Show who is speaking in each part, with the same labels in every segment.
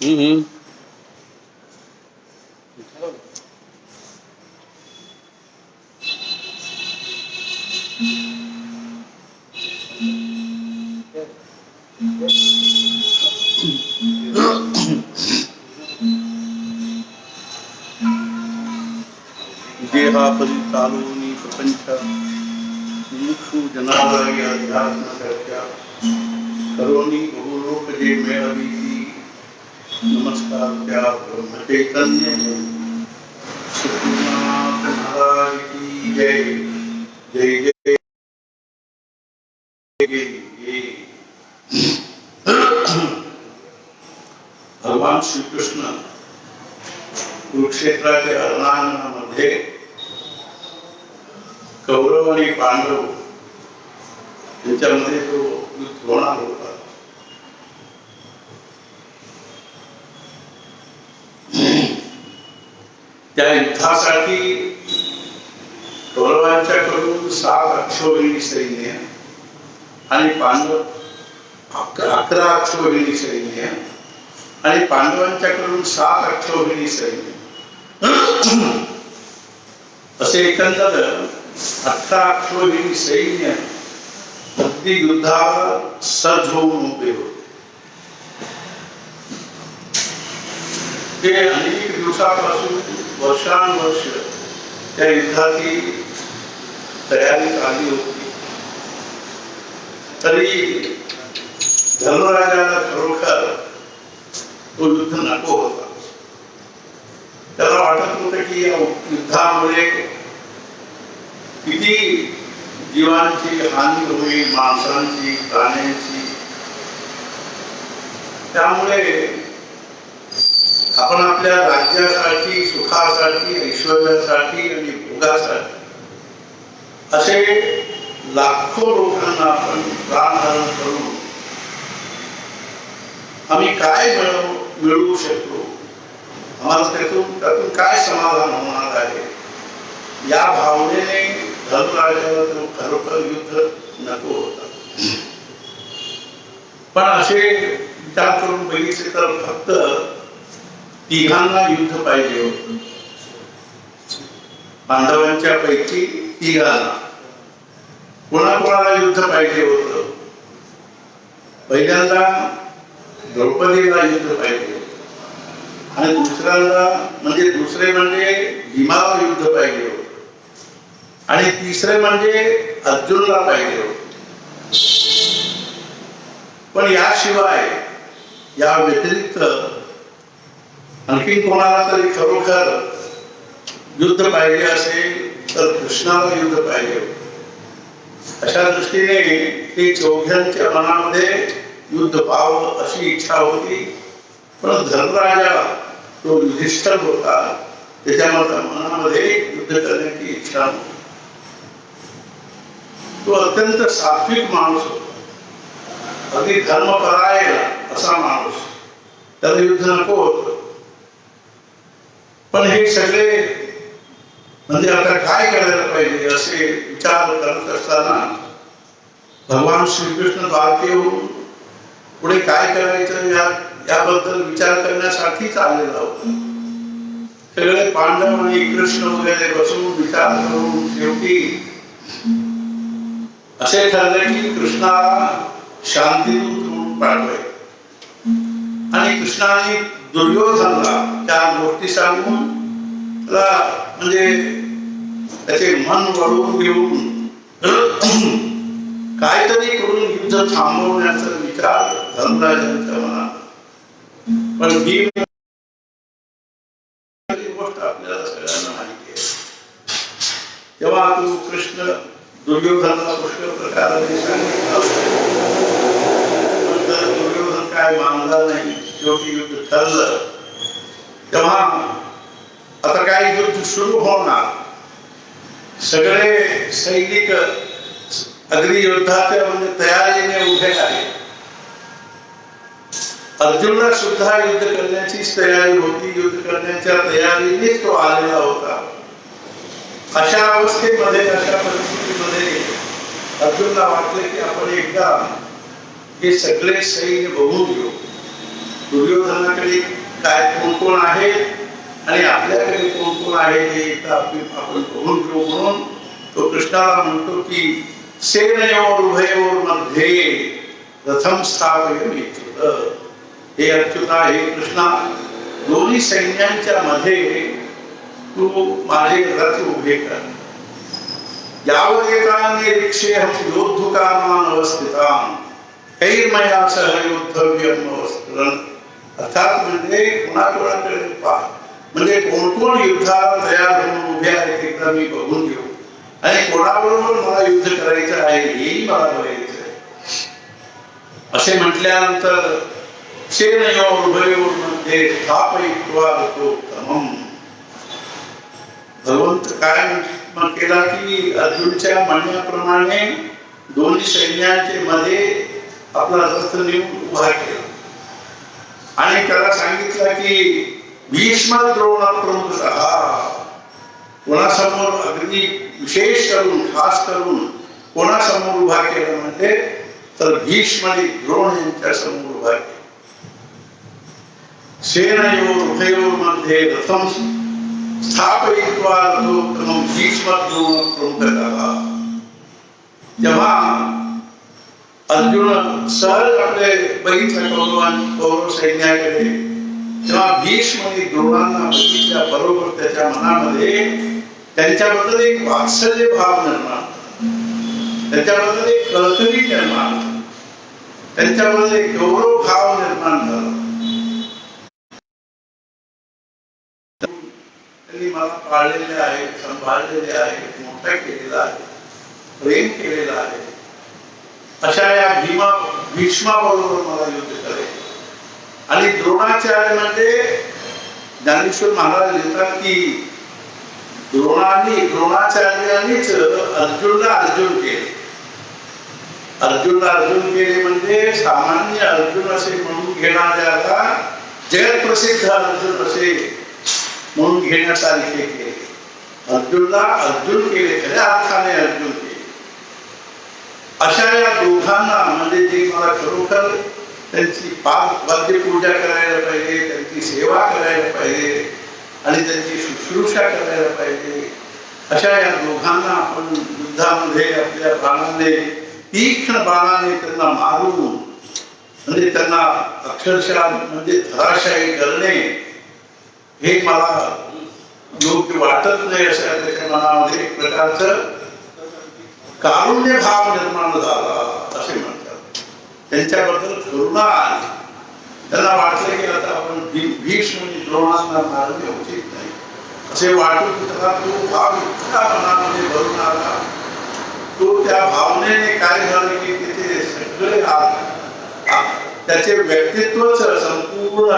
Speaker 1: हम्म देहापरी चालवणी प्रपंच मुमुक्षु जनालय अध्यात्म चर्चा करोनी बहुलोक जे मेळवी नमस्कार त्या ब्रह्मचैतन्य सुखनाथ महाराज की जय जय जय जय जय। भगवान श्री कृष्ण कुरुक्षेत्राच्या रणांगणामध्ये कौरव आणि पांडव यांच्यामध्ये जो युद्ध होणार होता त्या युद्धासाठी कौरवांच्याकडून 7 अक्षौहिणी सैन्य आणि पांडव 11 अक्षौहिणी सैन्य आणि पांडवांच्याकडून 7 अक्षौहिणी सैन्य असे एकंदर 18 अक्षौहिणी सैन्य अगदी युद्धाला सज्ज होऊन उभे होते। ते अनेक दिवसापासून वर्षानुवर्ष त्या युद्धाची तयारी चालली होती, तरी धर्मराजाला खरोखर तो युद्ध नको होता। त्याला वाटत होतं की या युद्धामुळे किती जीवांची हानी होईल, माणसांची, प्राण्यांची। त्यामुळे आपण आपल्या राज्यासाठी, सुखासाठी, ऐश्वर्यासाठी आणि भोगासाठी असे लाखो लोकांना आपण प्राणहरण करून आम्ही काय मिळवू शकतो, आम्हाला त्यातून काय समाधान होणार आहे, या भावनेने धर्मराजाला तो खरोखर युद्ध नको होता। पण असे विचार करून बघितले तर फक्त 3घांना युद्ध पाहिजे होतं। पांडवांच्या पैकी 3घांना कोणाकोणाला युद्ध पाहिजे होतं? पहिल्यांदा द्रौपदीला युद्ध पाहिजे होतं आणि दुसरे म्हणजे भीमाला युद्ध पाहिजे होतं आणि तिसरे म्हणजे अर्जुनला पाहिजे होतं। पण याशिवाय या व्यतिरिक्त आणखी कोणाला तरी खरोखर युद्ध पाहिजे असेल तर कृष्णाला युद्ध पाहिजे होतं। अशा दृष्टीने ते चौघ्यांच्या मनामध्ये युद्ध व्हावं अशी इच्छा होती। पण धर्मराजा तो युधिष्ठिर होता, त्याच्या मनामध्ये युद्ध करण्याची इच्छा नव्हती। तो अत्यंत सात्विक माणूस होता, अगदी धर्मपरायण असा माणूस, त्याला युद्ध नको होतं। पण हे सगळे म्हणजे आता काय करायला पाहिजे असे विचार करत असताना भगवान श्रीकृष्ण द्वारकेहून पुढे काय करायचं याबद्दल विचार करण्यासाठीच आलेला होता। सगळे पांडव आणि कृष्ण वगैरे बसून विचार करून शेवटी असे ठरले की कृष्णाला शांतीदूत म्हणून पाठवायचे आणि कृष्णाने दुर्योधनला त्या गोष्टी सांगून त्याला म्हणजे त्याचे मन वळवून घेऊन काहीतरी करून युद्ध थांबवण्याचा विचार धर्मराजांच्या मनात। पण ही गोष्ट आपल्याला सगळ्यांना माहिती आहे। तेव्हा तू कृष्ण दुर्योधनाला पुष्कळ प्रकाराने सांगितलं, दुर्योधन काय मानला नाही, शेवटी युद्ध ठरलं। तेव्हा आता काय युद्ध सुरू होणार, सगळे सैनिक अगदी युद्धाच्या म्हणजे तयारीने उभे आहेत। अर्जुनला सुद्धा युद्ध करण्याचीच तयारी होती, युद्ध करण्याच्या तयारीनेच तो आलेला होता। अशा अवस्थेमध्ये, अशा परिस्थितीमध्ये अर्जुनला वाटले की आपण एकदा हे सगळे सैन्य बघून घेऊ दुर्योधनाकडे काय कोण कोण आहे आणि आपल्याकडे कोण कोण आहे हे एकदा आपण बघून घेऊ म्हणून तो कृष्णाला म्हणतो की सेनयोर उभयोर मध्ये रथम स्थापय हे अच्युता हे कृष्णा दोन्ही सैन्यांच्या मध्ये तू माझे रथ उभे कर यावदेतान्ये रिक्षेहं योद्धुकामान् अवस्थितान् कैर्मया सह योद्धव्यम् अवस्थितम् अर्थात म्हणजे कोणाकोणाकडे पाह म्हणजे कोण कोण युद्धाला तयार होऊन उभे आहेत एकदा मी बघून घेऊ आणि कोणाबरोबर मला युद्ध करायचं आहे हेही मला बघायचं आहे असे म्हटल्यानंतर सेनयोर उभयोर मध्ये स्थापयित्वा रथोत्तमम् भगवंत काय केला की अर्जुनच्या म्हणण्याप्रमाणे दोन्ही सैन्याचे मध्ये आपला रथ नेऊन उभा केला आणि त्याला सांगितलं की भीष्म द्रोण प्रमुखतः कोणासमोर अगदी विशेष करून खास करून कोणासमोर उभा केला म्हणजे तर भीष्म आणि द्रोण यांच्या समोर उभा केला सेनयोर उभयोर मध्ये रथम स्थापयित्वा रथोत्तमं भीष्म द्रोण प्रमुखतः जेव्हा अर्जुन सहज आपले बघितलं कौरव सैन्याकडे तेव्हा भीष्म आणि द्रोणांना बघितल्या बरोबर त्याच्या मनामध्ये त्यांच्याबद्दल एक वात्सल्य भाव निर्माण त्यांच्याबद्दल एक कळकळी निर्माण त्यांच्याबद्दल एक गौरव भाव निर्माण झाला त्यांनी मला पाळलेले आहे सांभाळलेले आहे मोठा केलेला आहे प्रेम केलेला आहे अशा या भीष्माबरोबर मला युद्ध करायचे आणि द्रोणाचार्य म्हणजे ज्ञानेश्वर महाराज लिहितात की द्रोणाचार्यांनीच अर्जुनला अर्जुन केले म्हणजे सामान्य अर्जुन असे म्हणून घेणाऱ्याला जगत प्रसिद्ध अर्जुन असे म्हणून घेण्यासारखे केले अर्जुनला अर्जुन केले खऱ्या अर्थाने अर्जुन केले अशा या दोघांना म्हणजे जे मला खरोखर त्यांची वाद्य पूजा करायला पाहिजे त्यांची सेवा करायला पाहिजे आणि त्यांची शुश्रूषा करायला पाहिजे अशा या दोघांना आपण युद्धामध्ये आपल्या बाणाने तीक्ष्ण बाणाने त्यांना मारून म्हणजे त्यांना अक्षरशः म्हणजे धराशायी करणे हे मला योग्य वाटत नाही अशा त्याच्या मनामध्ये एक प्रकारचं कारुण्य भाव निर्माण झाला असे म्हणतात त्यांच्याबद्दल करुणा आली त्यांना वाटलं की आता आपण भीष्म आणि द्रोणांना मारणे उचित नाही असे वाटून त्याला तो भाव इतका मनामध्ये भरून आला तो त्या भावनेने काय झालं की तिथे सगळे त्याचे व्यक्तित्वच संपूर्ण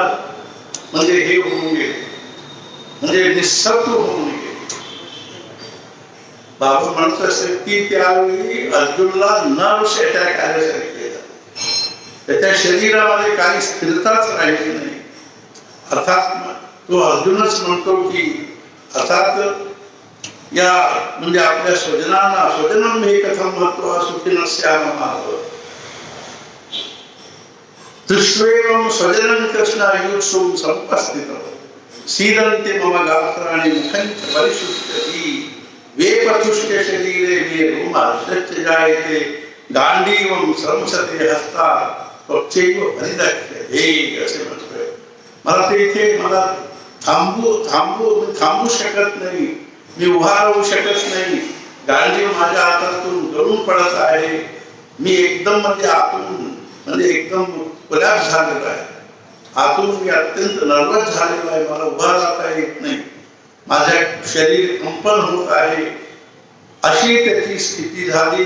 Speaker 1: म्हणजे हे होऊन गेले म्हणजे निःशब्द होऊन गेले बाबा म्हणत असेल की त्यावेळी अर्जुनला नर्व्स अटॅक आल्यासारखे केला त्याच्या शरीरामध्ये काही स्थिरताच राहिली नाही अर्थात तो अर्जुनच म्हणतो की अर्थात या म्हणजे आपल्या स्वजनांना स्वजनम हे कथम महत्व सुखिनस्याम दृष्ट्वेवं स्वजनं कृष्णायुत्सुं समुपस्थितम् सीदन्ते मम गात्राणि मुखं च परिशुद्धति वेपतुष्टे शरीरे मे रोमांश्च जायते गांडीवं संसते हस्तात् त्वच्चैव परिदह्यते असे म्हणतोय मला ते इथे मला थांबू शकत नाही मी उभा राहू शकत नाही गांडीव माझ्या हातातून गळून पडत आहे मी एकदम म्हणजे आतून म्हणजे एकदम कोलॅप्स झालेला आहे आतून मी अत्यंत नर्वस झालेलो आहे मला उभा राहता येत नाही माझे शरीर कंपन होत आहे अशी त्याची स्थिती झाली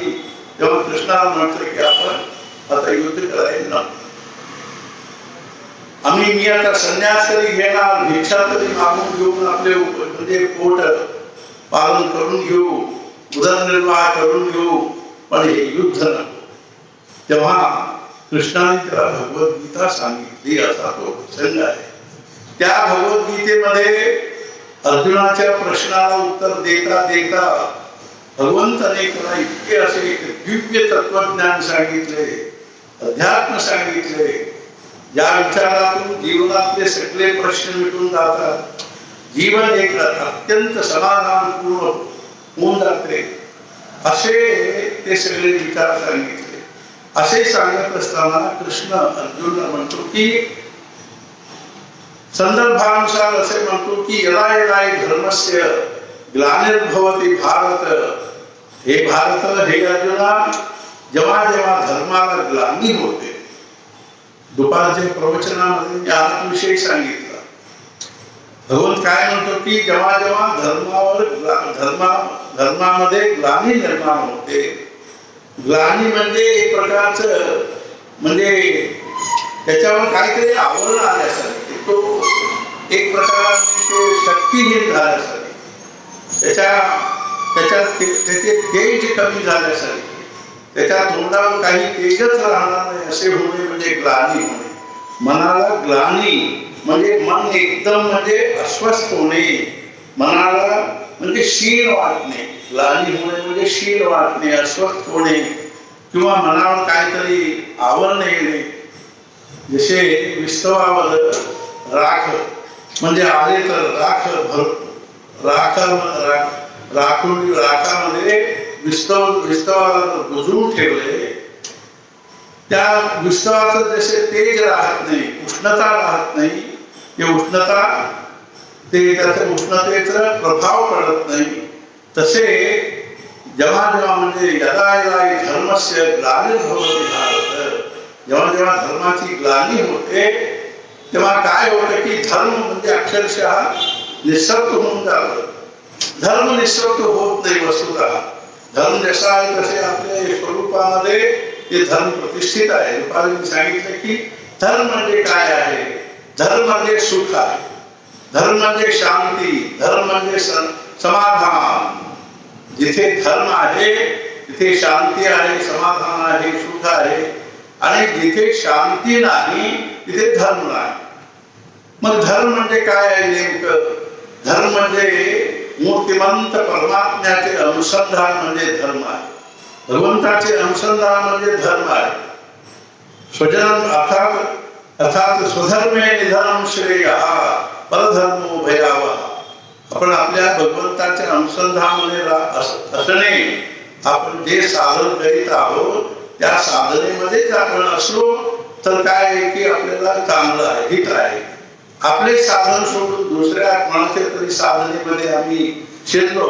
Speaker 1: तेव्हा कृष्णाला म्हटलं की आपण आता युद्ध करायला मी आता संन्यास तरी घेणार भिक्षा तरी मागून घेऊन आपले म्हणजे पोट पालन करून घेऊ उदरनिर्वाह करून घेऊ पण हे युद्ध नको तेव्हा कृष्णाने त्याला भगवद्गीता सांगितली असा तो प्रसंग आहे त्या भगवद्गीतेमध्ये अर्जुनाच्या प्रश्नाला उत्तर देता देता भगवंताने त्याला इतके असे दिव्य तत्वज्ञान सांगितले अध्यात्म सांगितले ज्या विचारातून जीवनातले सगळे प्रश्न मिटून जातात, जीवन एक अत्यंत समाधानपूर्ण होऊन जाते, असे ते सगळे विचार सांगितले. असे सांगत असताना कृष्ण अर्जुनला म्हणतो की संदर्भानुसार असे म्हणतो की यदा यदा धर्मस्य ग्लानिर्भवति भारत, हे भारत, हे अर्जुना, जेव्हा जेव्हा धर्माला ग्लानी होते. दुपारच्या प्रवचनामध्ये मी आत्मविषयी सांगितलं. भगवंत काय म्हणतो की जेव्हा जेव्हा धर्मामध्ये ग्लानी निर्माण होते, ग्लानी म्हणजे एक प्रकारचं म्हणजे त्याच्यावर काहीतरी आवरण आल्यासारखे, तो एक प्रकारे शक्तीहीन झाल्यासारखे, त्याचे तेज कमी झाल्यासारखे, त्याच्या तोंडावर काही तेजच राहणार नाही असे होणे म्हणजे ग्लानी होणे. मनाला ग्लानी म्हणजे मन एकदम म्हणजे अस्वस्थ होणे, मनाला म्हणजे शीण वाटणे. ग्लानी होणे म्हणजे शीण वाटणे, अस्वस्थ होणे, किंवा मनावर काहीतरी आवरण येणे. जसे विस्तवावर राख म्हणजे आले तर राखामध्ये विस्तवाला बुजवून ठेवले, त्या विस्तवाचं जसे तेज राहत नाही, उष्णता राहत नाही, ते उष्णता त्याच्या उष्णतेचा प्रभाव पडत नाही, तसे जेव्हा जेव्हा म्हणजे यदा यदा धर्मस्य ग्लानिर्भवति भारत, जेव्हा जेव्हा धर्माची ग्लानी होते तेव्हा काय होतं की धर्म म्हणजे अक्षरशः निःशब्द होऊन जातं. धर्म निःशब्द होत नाही वस्तुतः. धर्म जसा आहे तसे आपल्या स्वरूपामध्ये ते धर्म प्रतिष्ठित आहे. रुपाली सांगितलं की धर्म म्हणजे काय आहे. धर्म म्हणजे सुख आहे, धर्म म्हणजे शांती, धर्म म्हणजे समाधान. जिथे धर्म आहे तिथे शांती आहे, समाधान आहे, सुख आहे. आणि जिथे शांती नाही तिथे धर्म नाही. मग धर्म म्हणजे काय आहे नेमकं. धर्म म्हणजे मूर्तिमंत परमात्म्याचे अनुसंधान म्हणजे धर्म आहे. भगवंताचे अनुसंधान म्हणजे धर्म आहे. स्वजन अर्थात स्वधर्मे निधनम श्रेयः परधर्मो भयावह. आपण आपल्या भगवंताच्या अनुसंधानामध्ये असणे, आपण जे साधन करीत आहोत त्या साधनेमध्येच आपण असलो तर काय आहे की आपल्याला चांगलं आहे, हित आहे. आपले साधन सोडून दुसऱ्या कोणाच्या तरी साधनेमध्ये आम्ही शिरलो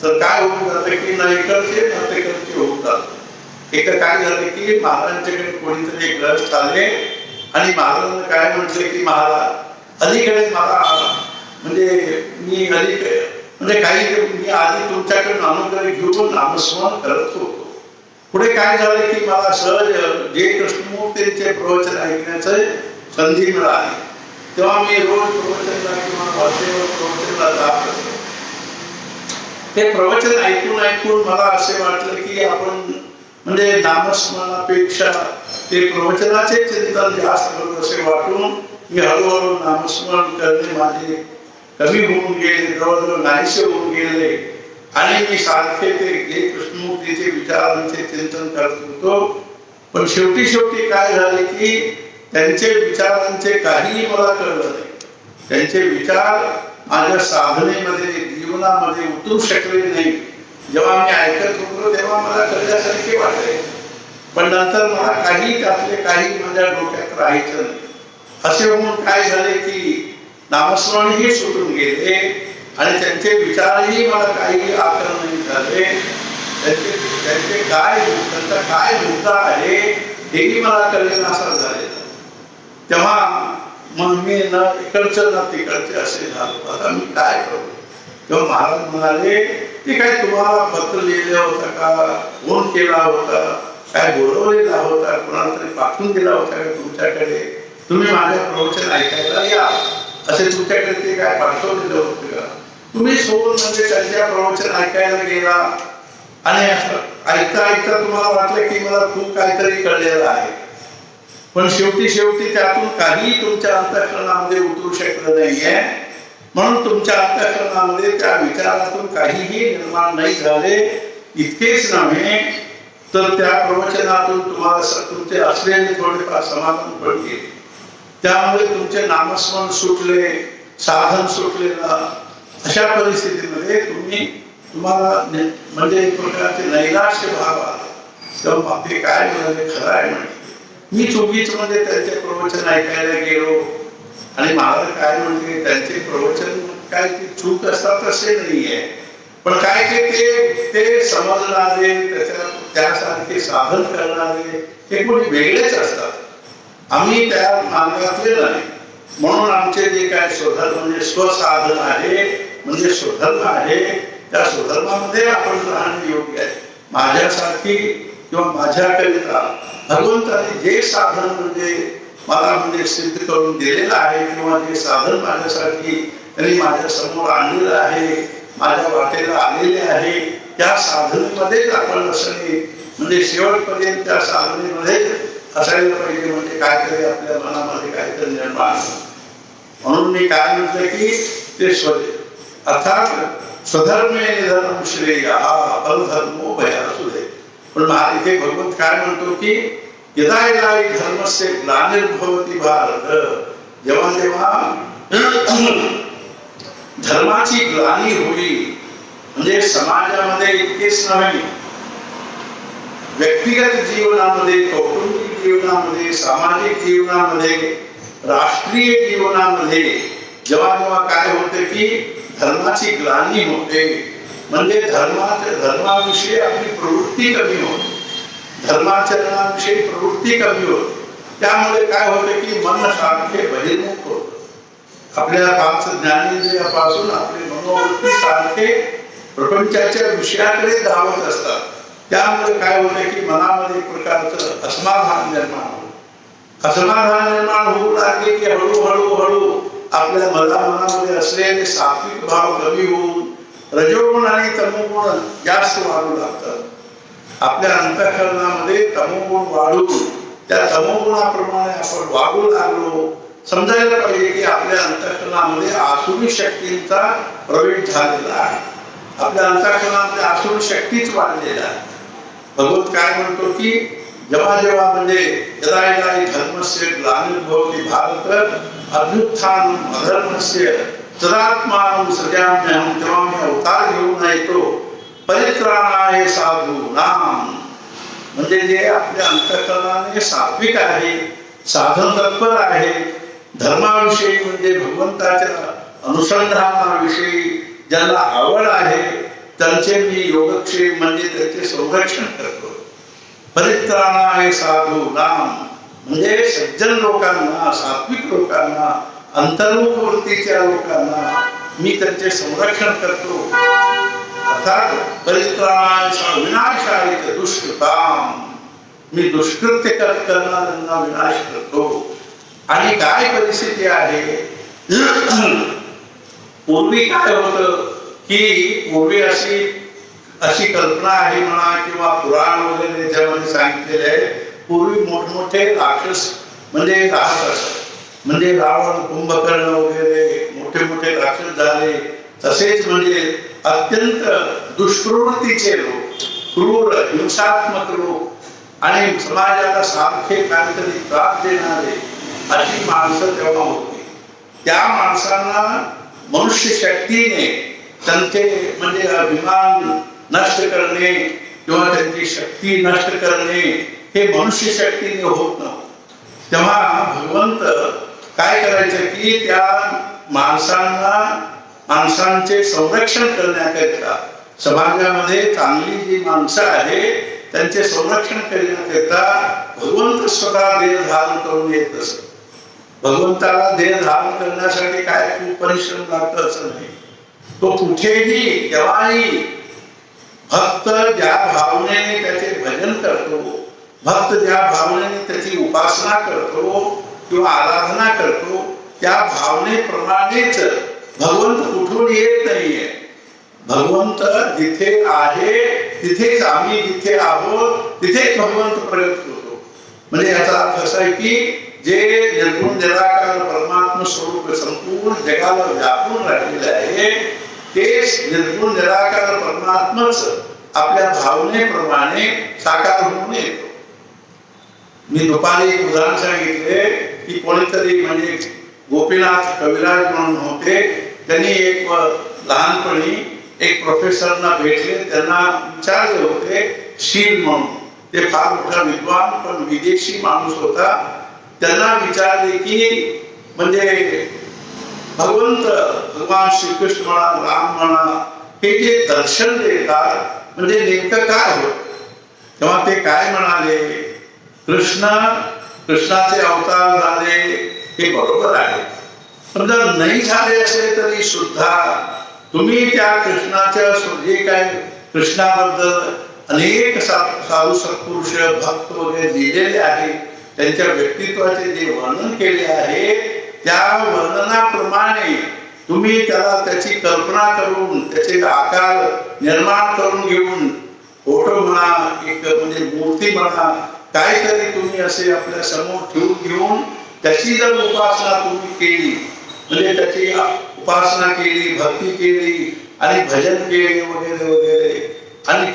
Speaker 1: तर काय होऊन जातं की न इकडचे न तिकडचे होऊन जात. एकदा काय झालं की महाराजांच्याकडे कोणीतरी एक ग्रस्त आले आणि महाराजांना काय म्हटले की महाराज अलीकडे मला म्हणजे मी अलीकडे म्हणजे काही मी आधी तुमच्याकडून अनुग्रह घेऊन नामस्मरण करत होतो. पुढे काय झालं की मला सहज जे कृष्णमूर्तींचे प्रवचन ऐकण्याचं संधी मिळाली, तेव्हा मी रोज प्रवचनला किंवा वाचेवर प्रवचनला जात असतो. ते प्रवचन ऐकून मला असे वाटलं की आपण म्हणजे नामस्मरणापेक्षा ते प्रवचनाचे चिंतन जास्त करत असे वाटून मी हळूहळू नामस्मरण करणे माझे कमी होऊन गेले, जवळजवळ नाहीसे होऊन गेले. आणि मी सारखे ते जे कृष्णमूर्तीचे विचारांचे चिंतन करत होतो. पण शेवटी काय झाले की त्यांचे विचारांचे काहीही मला कळलं नाही. त्यांचे विचार माझ्या साधनेमध्ये जीवनामध्ये उतरू शकले नाही. जेव्हा मी ऐकत होतो तेव्हा मला कळल्यासारखे वाटले, पण नंतर मला त्यातले काही माझ्या डोक्यात राहायचं नाही. असे होऊन काय झाले की नामस्मरणही सुटून गेले आणि त्यांचे विचारही मला काही आकलन नाही झाले. त्यांचा काय मुद्दा आहे हेही मला कळेनासा झालेला. तेव्हा मग मी न इकडचं ना तिकडचे असे झालो. आता मी काय करू. तेव्हा महाराज म्हणाले ते काय तुम्हाला पत्र लिहिलं होतं का, फोन केला होता, काय बोलवलेला होता, कोणाला तरी पाठवून दिला होता का तुमच्याकडे, तुम्ही माझ्या प्रवचन ऐकायला या असे तुमच्याकडे ते काय पाठवलेलं होतं का. तुम्ही सोबत म्हणजे त्यांच्या प्रवचन ऐकायला गेला आणि ऐकता तुम्हाला वाटलं की मला खूप काहीतरी कळलेलं आहे, पण शेवटी त्यातून काही तुमच्या अंतःकरणामध्ये उतरू शकलं नाहीये. म्हणून तुमच्या अंतःकरणामध्ये त्या विचारातून काहीही निर्माण नाही झाले. इतकेच नव्हे तर त्या प्रवचनातून तुम्हाला तुमचे असलेले थोडेफार समाधान पडले. त्यामुळे तुमचे नामस्मरण सुटले, साधन सुटलेलं, अशा परिस्थितीमध्ये तुम्हाला म्हणजे एक प्रकारचे नैराश्य भाव आला. तेव्हा बापरे काय म्हणाले, खरं आहे म्हणे, मी चुकीच म्हणजे त्यांचे प्रवचन ऐकायला गेलो आणि मला काय म्हणते त्यांचे प्रवचन काय ते चूक असतात असे नाहीये, पण काय ते समजणारे त्यासारखे साधन करणारे हे कोणी वेगळेच असतात. आम्ही त्या मार्गातले नाही. म्हणून आमचे जे काय स्वधर्म म्हणजे स्वसाधन आहे, म्हणजे स्वधर्म आहे, त्या स्वधर्मामध्ये आपण राहणे योग्य आहे. माझ्यासाठी किंवा माझ्याकरिता भगवंताने जे साधन म्हणजे मला म्हणजे सिद्ध करून दिलेलं आहे, किंवा जे साधन माझ्यासाठी त्यांनी माझ्या समोर आणलेलं आहे, माझ्या वाटेला आलेले आहे, त्या साधनेमध्येच आपण असणे म्हणजे शेवटपर्यंत त्या साधनेमध्ये असायला पाहिजे. म्हणजे काहीतरी आपल्या मनामध्ये काहीतरी निर्माण. म्हणून मी काय म्हटलं की ते अर्थात स्वधर्मे निधनम श्रेय परधर्मो भयासुदे. पण इथे भगवंत काय म्हणतो की यदा यदा धर्मस्य ग्लानिर्भवति भारत, जेव्हा जेव्हा धर्माची ग्लानी होईल, म्हणजे समाजामध्ये इतकेच नव्हे, व्यक्तिगत जीवनामध्ये, कौटुंबिक जीवनामध्ये, सामाजिक जीवनामध्ये, राष्ट्रीय जीवनामध्ये जेव्हा जेव्हा काय होते की धर्माची ग्लानी होते, म्हणजे धर्माविषयी आपली प्रवृत्ती कमी होते, धर्माचरणाविषयी प्रवृत्ती कमी होते. त्यामुळे काय होते की मन सारखे बहिर्मुख होत. आपल्या पाच ज्ञानेंद्रियापासून आपले मनोवृत्ती सारखे प्रपंचाच्या विषयाकडे धावत असतात. त्यामुळे काय होते की मनामध्ये एक प्रकारचं असमाधान निर्माण होतं. असमाधान निर्माण होऊ लागले की हळूहळू आपल्या मनामध्ये असलेले सात्विक भाव कमी होऊन रजोगुण आणि तमोगुण जास्त वाढू लागतात. आपल्या अंतःकरणामध्ये तमोगुण वाढून त्या तमोगुणाप्रमाणे आपण वागू लागलो. समजायला पाहिजे की आपल्या अंतःकरणामध्ये आसुरी शक्तींचा प्रवेश झालेला आहे. आपल्या अंतःकरणामध्ये आसुरी शक्तीच वाढलेला आहे. भगवत काय म्हणतो की जेव्हा जेव्हा म्हणजे यदा यदा धर्मस्य ग्लानिर्भवति भारत अभ्युत्थानम् अधर्मस्य तदात्मानं सृजाम्यहं. तेव्हा मी अवतार घेऊन येतो परित्राणाय साधूनां, म्हणजे जे आपल्या अंतःकरणाने सात्विक आहे, साधन तत्पर आहे, धर्माविषयी म्हणजे भगवंताच्या अनुसंधानाविषयी ज्यांना आवड आहे, त्यांचे मी योगक्षेम म्हणजे त्याचे संरक्षण करतो. परित्राणाय साधूनां म्हणजे सज्जन लोकांना, सात्विक लोकांना, अंतर्मुख वृत्तीच्या लोकांना मी त्यांचे संरक्षण करतो. अर्थात परित्राणाय विनाशाय दुष्कृतां, मी दुष्कृत्य करणाऱ्यांना विनाश करतो. आणि काय परिस्थिती आहे, पूर्वी काय होतं की पूर्वी अशी कल्पना आहे म्हणा किंवा पुराण वगैरे त्याच्यामध्ये सांगितलेले आहे, पूर्वी मोठमोठे राक्षस म्हणजे राहत असत. म्हणजे रावण, कुंभकर्ण वगैरे मोठे मोठे राक्षस झाले. तसेच म्हणजे अत्यंत दुष्प्रवृत्तीचे लोक, क्रूर हिंसात्मक लोक आणि समाजाला सारखे काहीतरी त्रास देणारे अशी माणसं तेव्हा होती. त्या माणसांना मनुष्य शक्तीने त्यांचे म्हणजे अभिमान नष्ट करणे किंवा त्यांची शक्ती नष्ट करणे हे मनुष्य शक्तीने होत नव्हतं. तेव्हा भगवंत काय करायचं की त्या माणसांचे संरक्षण करण्याकरिता, समाजामध्ये चांगली जी माणसं आहे त्यांचे संरक्षण करण्याकरिता भगवंत स्वतः देह धारण करून येत असत. भगवंताला देह धारण करण्यासाठी काय खूप परिश्रम लागतो असं नाही. तो कुठेही केव्हाही भक्त ज्या भावनेने त्याचे भजन करतो, भक्त ज्या भावनेने त्याची उपासना करतो किंवा आराधना करतो, त्या भावनेप्रमाणेच भगवंत कुठून येत नाहीये. भगवंत जिथे आहे तिथेच आम्ही जिथे आहोत तिथेच भगवंत प्रगट होतो. म्हणजे याचा अर्थ असा आहे की जे निर्गुण निराकार परमात्मा स्वरूप संपूर्ण जगाला व्यापून राहिलेले आहे, तेच निर्गुण निराकार परमात्माच आपल्या भावनेप्रमाणे साकार होऊन येतो. मी दुपारी एक उदाहरण सांगितले की कोणीतरी म्हणजे गोपीनाथ कविराज म्हणून होते, त्यांनी एक लहानपणी एक प्रोफेसरना भेटले, त्यांना विचारले होते शील म्हणून, ते फार मोठा विद्वान पण विदेशी माणूस होता, त्यांना विचारले की म्हणजे भगवान श्रीकृष्ण म्हणा, राम म्हणा, हे जे दर्शन देतात म्हणजे नेमकं काय होत? तेव्हा ते काय म्हणाले, कृष्णाचे अवतार झाले हे बरोबर आहे, पण जर नाही झाले असले तरी सुद्धा तुम्ही त्या कृष्णाच्या जे काय कृष्णाबद्दल अनेक साधू सत्पुरुष भक्त वगैरे लिहिलेले आहे, त्यांच्या व्यक्तित्वाचे जे वर्णन केले आहे, त्या वर्णनाप्रमाणे तुम्ही त्याची कल्पना करून त्याचे आकार निर्माण करून घेऊन फोटो म्हणा, एक म्हणजे मूर्ती म्हणा, काहीतरी तुम्ही असे आपल्या समोर ठेवून घेऊन त्याची जर उपासना तुम्ही केली, म्हणजे त्याची उपासना केली, भक्ती केली आणि भजन केले वगैरे वगैरे, आणि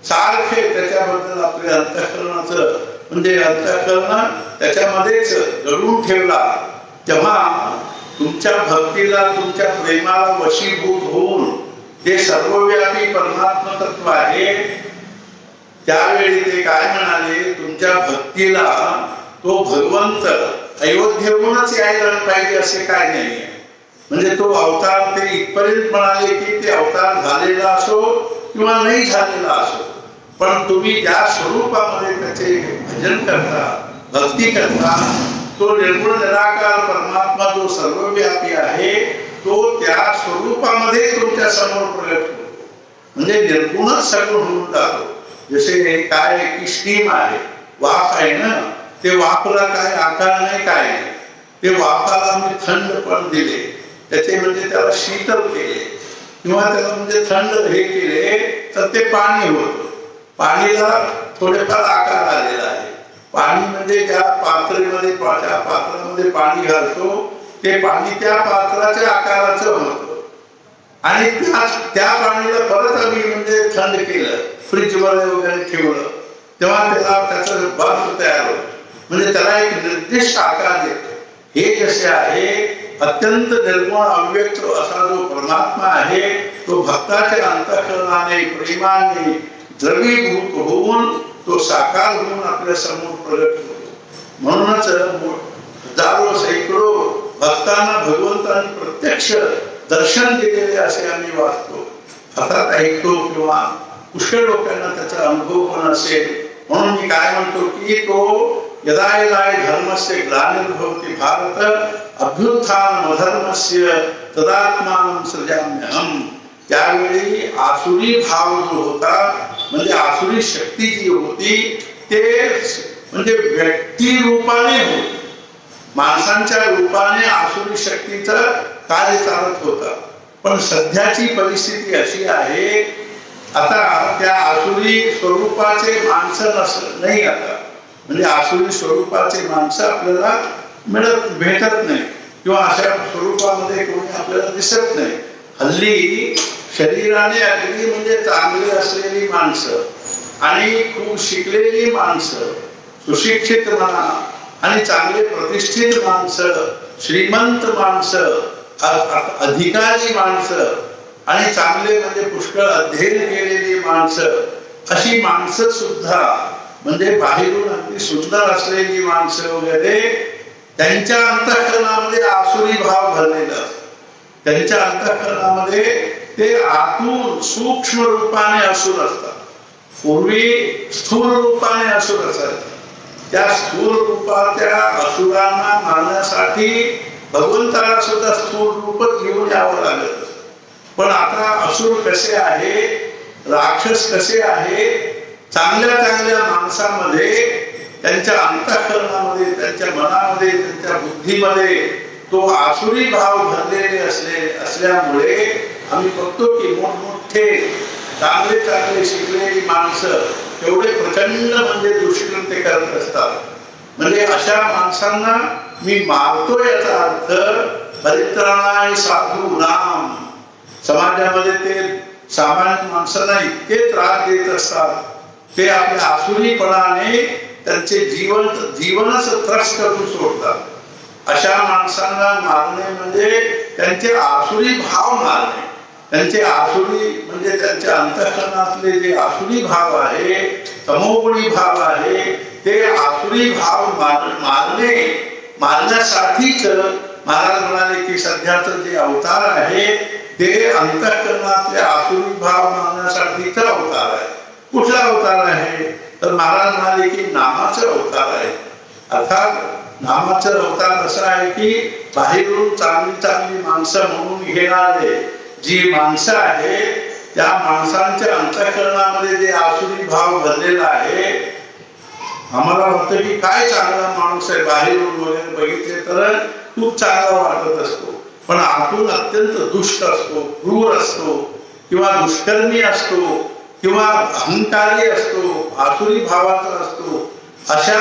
Speaker 1: सारखे त्याच्याबद्दल आपल्या अंतःकरणाचं म्हणजे अंतःकरण त्याच्यामध्येच दडून ठेवला, तेव्हा तुमच्या भक्तीला, तुमच्या प्रेमाला वशीभूत होऊन ते सर्वव्यापी परमात्मा तत्व आहे, त्यावेळी ते काय म्हणाले, तुमच्या भक्तीला तो भगवंत अयोध्येहूनच यायला पाहिजे असे काय नाहीये, म्हणजे तो अवतार ते इथपर्यंत म्हणाले की ते अवतार झालेला असो किंवा नाही झालेला असो, पण तुम्ही ज्या स्वरूपामध्ये त्याचे भजन करता, भक्ती करता, तो निर्गुण निराकार परमात्मा जो सर्वव्यापी आहे, तो त्या स्वरूपामध्ये तुमच्या समोर प्रगट होतो, म्हणजे निर्गुणच सगळं होऊन जातो. जसे काय की स्टीम आहे, वाफ आहे ना, ते वाफला काय आकार नाही, काय नाही, ते वाफाला मी थंड पण दिले, त्याचे म्हणजे त्याला शीतल केले किंवा त्याला म्हणजे थंड हे केले तर ते पाणी होतं. पाणीला थोडेफार आकार आलेला आहे. पाणी म्हणजे ज्या पात्रेमध्ये पात्रामध्ये पाणी घालतो ते पाणी त्या पात्राच्या आकाराचं होतं, आणि त्या पाणीला परत आम्ही म्हणजे थंड केलं, फ्रीज मध्ये वगैरे ठेवलं, तेव्हा त्याचं बर्फ तयार होतं, म्हणजे त्याला एक निर्दिष्ट आकार देतो. हे जसे आहे अत्यंत निर्गुण अव्यक्त असा जो परमात्मा आहे, तो भक्ताच्या अंतःकरणाने प्रेमाने द्रवीभूत होऊन तो साकार होऊन आपल्या समोर प्रगट होतो. म्हणूनच हजारो सैकडो भक्तांना भगवंतांनी प्रत्यक्ष दर्शन दिलेले असे आम्ही वाचतो, हातात ऐकतो किंवा पुष्कळ लोकांना त्याचा अनुभव पण असेल. म्हणून मी काय म्हणतो की तो यदा यदा धर्मस्य ग्लानिर्भवति भारत अभ्युत्थानम् अधर्मस्य तदात्मानं सृजाम्यहम्, त्यावेळी आसुरी भाव जो होता, म्हणजे आसुरी शक्ती जी होती, ते म्हणजे व्यक्ती रूपाने होती, माणसांच्या रूपाने आसुरी शक्तीचं कार्य चालत होता. पण सध्याची परिस्थिती अशी आहे, आता त्या आसुरी स्वरूपाचे माणसं नाही, आता म्हणजे आसुरी स्वरूपाचे माणसं आपल्याला भेटत नाही किंवा अशा स्वरूपामध्ये कोणी आपल्याला दिसत नाही. हल्ली शरीराने अगदी म्हणजे चांगली असलेली माणसं आणि खूप शिकलेली माणसं, सुशिक्षित म्हणा आणि चांगले प्रतिष्ठित माणसं, श्रीमंत माणसं, अधिकारी माणसं आणि चांगले म्हणजे पुष्कळ अध्ययन केलेली माणसं, अशी माणसं सुद्धा म्हणजे बाहेरून अगदी सुंदर असलेली माणसं वगैरे, त्यांच्या अंतःकरणामध्ये आसुरी भाव भरलेला असतो. त्यांच्या अंतःकरणामध्ये ते आतून सूक्ष्म रूपाने असुर असतात. पूर्वी स्थूल रूपाने असुर असायचे. त्या स्थूल रूपाच्या असुरांना मारण्यासाठी भगवंताला सुद्धा स्थूल रूपच घेऊन यावं लागत. पण आता असुर कसे आहे, राक्षस कसे आहे, चांगल्या चांगल्या माणसामध्ये, त्यांच्या अंतःकरणामध्ये, त्यांच्या मनामध्ये, त्यांच्या बुद्धीमध्ये तो आसुरी भाव भरलेले असल्यामुळे आम्ही बघतो की मोठमोठे चांगले चांगले शिकलेली माणसं एवढे प्रचंड म्हणजे दुष्कृत्य करत असतात. म्हणजे अशा माणसांना मी मारतो याचा अर्थ परित्राणाय साधूनाम, समाजामध्ये ते सामान्य माणसांना इतके त्रास देत असतात, ते आपल्या आसुरीपणाने त्यांचे जीवनच त्रस्त करून सोडतात. अशा माणसांना मारणे म्हणजे त्यांचे आसुरी भाव मारणे. त्यांचे आसुरी म्हणजे त्यांच्या अंतःकरणातले जे आसुरी भाव आहे, तमोगुणी भाव आहे, ते आसुरी भाव मारण्यासाठीच महाराज म्हणाले की सध्याचं जे अवतार आहे ते अंतःकरणातले आसुरी भाव मारण्यासाठीचा अवतार आहे. कुठला अवतार आहे तर महाराज म्हणाले की नामाचा अवतार आहे. अर्थात नामाचा अवतार असा आहे की बाहेरून चांगली चांगली माणसं म्हणून घेणारे जी माणसं आहे त्या माणसांच्या अंतःकरणामध्ये जे आसुरी भाव भरलेला आहे. आम्हाला वाटतं की काय चांगला माणूस आहे, बाहेरून वगैरे बघितले तर खूप चांगला वाटत असतो, पण आतून अत्यंत दुष्ट असतो, क्रूर असतो किंवा दुष्कर्मी असतो किंवा अहंकारी असतो, आसुरी भावाचा असतो. अशा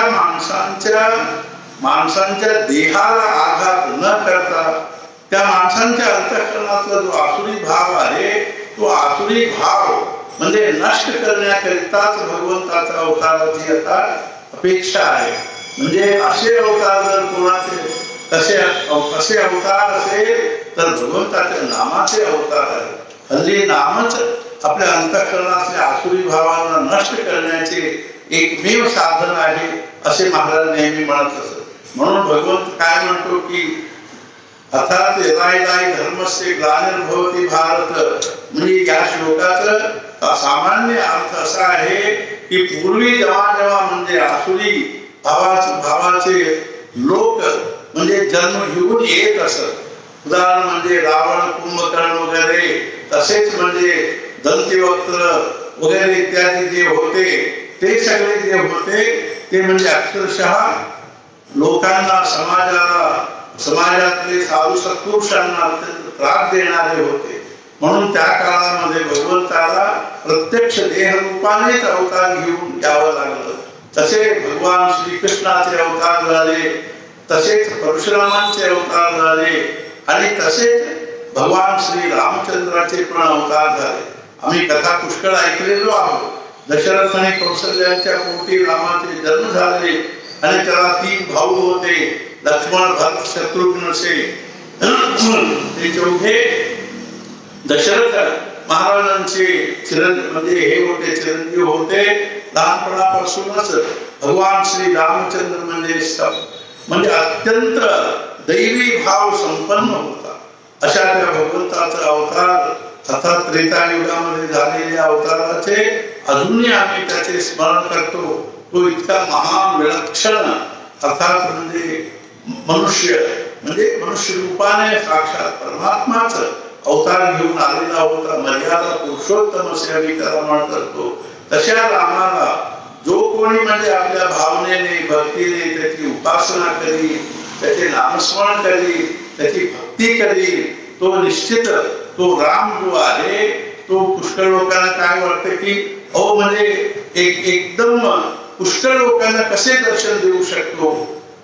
Speaker 1: माणसांच्या देहाला आघात न करता त्या माणसांच्या अंतःकरणातला जो आसुरी भाव आहे तो आसुरी भाव म्हणजे नष्ट करण्याकरिताच भगवंताचा अवताराची आता अपेक्षा आहे. म्हणजे असे अवतार जर कोणाचे असे अवतार असेल तर भगवंताच्या नामाचे अवतार आहे. हल्ली नामच आपल्या अंतःकरणातल्या आसुरी भावांना नष्ट करण्याचे एकमेव साधन आहे असे महाराज नेहमी म्हणत असत. म्हणून भगवंत काय म्हणतो की अर्थात यदायदाय धर्मस्य ग्लानिर्भवति भारत, म्हणजे या श्लोकाचा सामान्य अर्थ असा आहे की पूर्वी जेव्हा म्हणजे आसुरी भावाचे लोक म्हणजे जन्म घेऊन येत असत. उदाहरण म्हणजे रावण, कुंभकर्ण वगैरे, तसेच म्हणजे दंतिवक्त्र वगैरे इत्यादी जे होते ते सगळे जे होते ते म्हणजे अक्षरशः लोकांना समाजातले साधू सत्पुरुषांना अत्यंत त्रास देणारे होते. म्हणून त्या काळामध्ये भगवंताला प्रत्यक्ष देहरूपानेच अवतार घेऊन यावं लागलं. तसे भगवान श्रीकृष्णाचे अवतार झाले, तसेच परशुरामांचे अवतार झाले आणि तसेच भगवान श्री रामचंद्राचे पण अवतार झाले. आम्ही कथा पुष्कळ ऐकलेलो आहोत. दशरथ आणि कौशल्यांच्या पोटी रामाचे जन्म झाले आणि त्याला 3 भाऊ होते, लक्ष्मण, भरत, शत्रुघ्न असे. ते चौघे दशरथ महाराजांचे म्हणजे हे होते, चिरंजीव होते. लहानपणापासूनच भगवान श्री रामचंद्र म्हणजे अत्यंत दैवी भाव संपन्न होता. अशा त्या भगवंताचा अवतार अर्थात त्रेतायुगामध्ये झालेल्या अवताराचे अजूनही आम्ही त्याचे स्मरण करतो. तो इतका महान विलक्षण अर्थात म्हणजे मनुष्य रूपाने साक्षात परमात्माच अवतार घेऊन आलेला होता. मर्यादा पुरुषोत्तम असे आम्ही त्याला म्हणत असतो. तशा रामाला जो कोणी म्हणजे आपल्या भावनेने भक्तीने त्याची उपासना करी, त्याचे नामस्मरण करी, त्याची भक्ती करी, तो निश्चित तो राम जो आहे तो पुष्कळ लोकांना काय वाटतं की म्हणजे एकदम पुष्कळ लोकांना कसे दर्शन देऊ शकतो.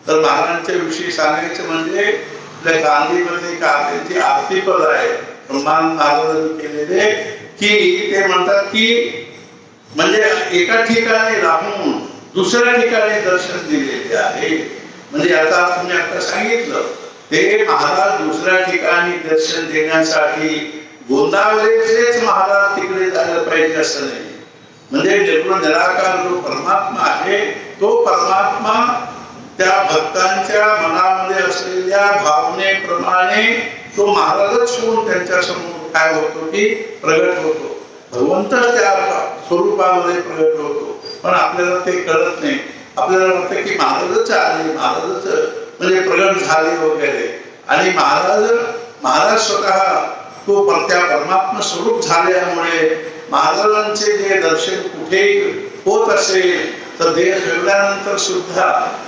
Speaker 1: तर महाराजांच्या विषयी सांगायचं म्हणजे आपल्या गांधीमध्ये त्यांची आरती पद आहे ब्रह्मान महाराजांनी केलेले की ते म्हणतात की म्हणजे एका ठिकाणी राहून दुसऱ्या ठिकाणी दर्शन दिलेले आहे. म्हणजे आता तुम्ही आता सांगितलं ते महाराज दुसऱ्या ठिकाणी दर्शन देण्यासाठी गोंदावलेचेच महाराज तिकडे जायला पाहिजे असं नाही. म्हणजे निर्गुण निराकार जो परमात्मा आहे तो परमात्मा त्या भक्तांच्या मनामध्ये असलेल्या भावनेप्रमाणे तो महाराजच होऊन त्यांच्या समोर काय होतो की प्रगट होतो. भगवंत त्या स्वरूपामध्ये प्रगट होतो. पण आपल्याला ते कळत नाही. आपल्याला वाटतं की महाराजच आले, महाराजच म्हणजे प्रगट झाले वगैरे. आणि महाराज स्वतः तो त्या परमात्मा स्वरूप झाल्यामुळे महाराजांचे जे दर्शन कुठे होत असेल तर देह ठेवल्यानंतर सुद्धा